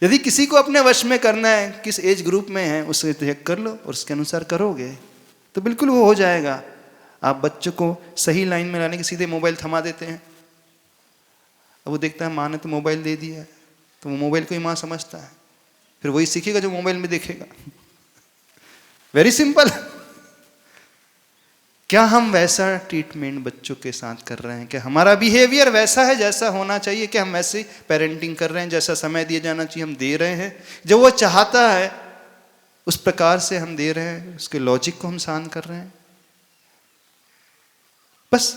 यदि किसी को अपने वश में करना है, किस एज ग्रुप में है, उसे चेक कर लो और उसके अनुसार करोगे तो बिल्कुल वो हो जाएगा। आप बच्चों को सही लाइन में लाने के सीधे मोबाइल थमा देते हैं। अब वो देखता है माँ ने तो मोबाइल दे दिया है, तो वो मोबाइल को ही माँ समझता है, फिर वही सीखेगा जो मोबाइल में देखेगा। Very simple. क्या हम वैसा ट्रीटमेंट बच्चों के साथ कर रहे हैं? क्या हमारा बिहेवियर वैसा है जैसा होना चाहिए? क्या हम वैसे पेरेंटिंग कर रहे हैं? जैसा समय दिया जाना चाहिए हम दे रहे हैं? जो वो चाहता है उस प्रकार से हम दे रहे हैं? उसके लॉजिक को हम शांत कर रहे हैं? बस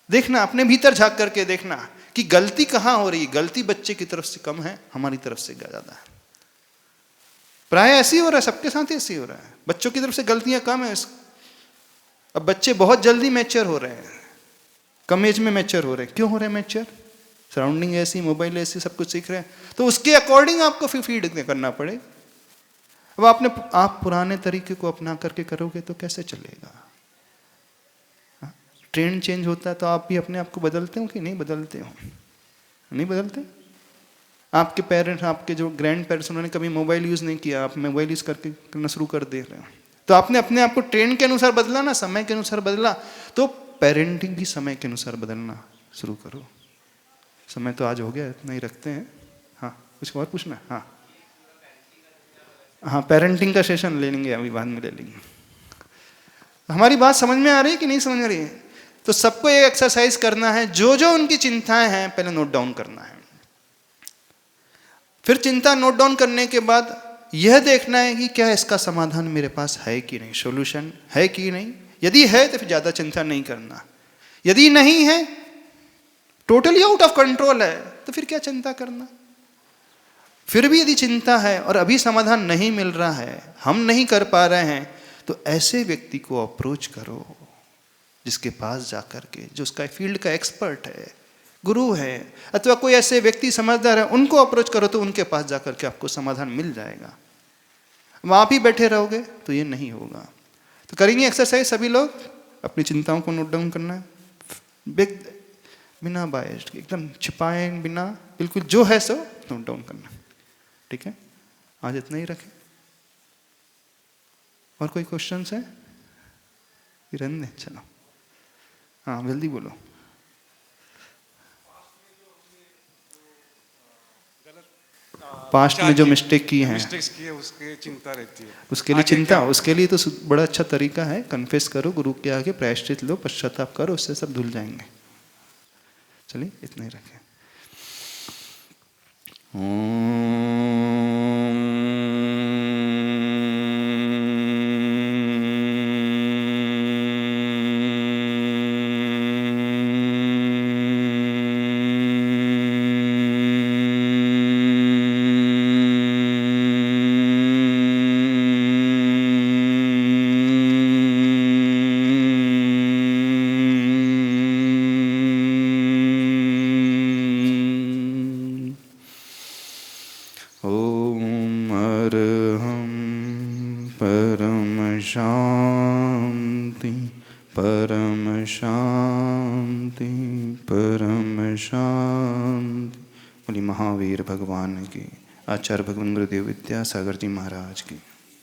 देखना, अपने भीतर झांक करके देखना कि गलती कहां हो रही है। गलती बच्चे की तरफ से कम है, हमारी तरफ से ज्यादा है। प्राय ऐसे ही हो रहा है, सबके साथ ऐसे ही हो रहा है। बच्चों की तरफ से गलतियां कम है। अब बच्चे बहुत जल्दी मैच्योर हो रहे हैं, कम एज में मैच्योर हो रहे हैं। क्यों हो रहे हैं मैच्योर? सराउंडिंग ऐसी, मोबाइल ऐसी, सब कुछ सीख रहे हैं, तो उसके अकॉर्डिंग आपको फिर फीड करना पड़े। अब आप पुराने तरीके को अपना करके करोगे तो कैसे चलेगा? ट्रेंड चेंज होता है तो आप भी अपने आप को बदलते हो कि नहीं बदलते हो? नहीं बदलते। आपके पेरेंट्स, आपके जो ग्रैंड पेरेंट्स, उन्होंने कभी मोबाइल यूज़ नहीं किया, आप मोबाइल यूज़ करके करना शुरू कर दे रहे हो, तो आपने अपने आप को ट्रेंड के अनुसार बदला ना, समय के अनुसार बदला। तो पेरेंटिंग भी समय के अनुसार बदलना शुरू करो। समय तो आज हो गया, इतना ही रखते हैं। हाँ, कुछ और पूछना? हाँ हाँ, पेरेंटिंग का सेशन ले लेंगे, अभी बाद में ले लेंगे। हमारी बात समझ में आ रही है कि नहीं समझ रही है? तो सबको एक एक्सरसाइज करना है, जो जो उनकी चिंताएं हैं पहले नोट डाउन करना है। फिर चिंता नोट डाउन करने के बाद यह देखना है कि क्या इसका समाधान मेरे पास है कि नहीं, सॉल्यूशन है कि नहीं। यदि है तो फिर ज्यादा चिंता नहीं करना। यदि नहीं है, टोटली आउट ऑफ कंट्रोल है, तो फिर क्या चिंता करना। फिर भी यदि चिंता है और अभी समाधान नहीं मिल रहा है, हम नहीं कर पा रहे हैं, तो ऐसे व्यक्ति को अप्रोच करो जिसके पास जाकर के, जो उसका फील्ड का एक्सपर्ट है, गुरु है, अथवा कोई ऐसे व्यक्ति समझदार है, उनको अप्रोच करो तो उनके पास जाकर के आपको समाधान मिल जाएगा। वहां भी बैठे रहोगे तो ये नहीं होगा। तो करेंगे एक्सरसाइज सभी लोग, अपनी चिंताओं को नोट डाउन करना है, बिना बायस, एकदम छिपाए बिना, बिल्कुल जो है सो नोट डाउन करना। ठीक है, आज इतना ही रखें। और कोई क्वेश्चन है? रहने दे, चलो। हाँ, जल्दी बोलो। पास्ट में जो मिस्टेक की है, उसके चिंता रहती है, उसके लिए चिंता, उसके लिए तो बड़ा अच्छा तरीका है, कन्फेस करो, गुरु के आगे प्रायश्चित लो, पश्चाताप करो, उससे सब धुल जाएंगे। चलिए इतना ही रखें। आचार्य भगवान गुरुदेव विद्यासागर जी महाराज की।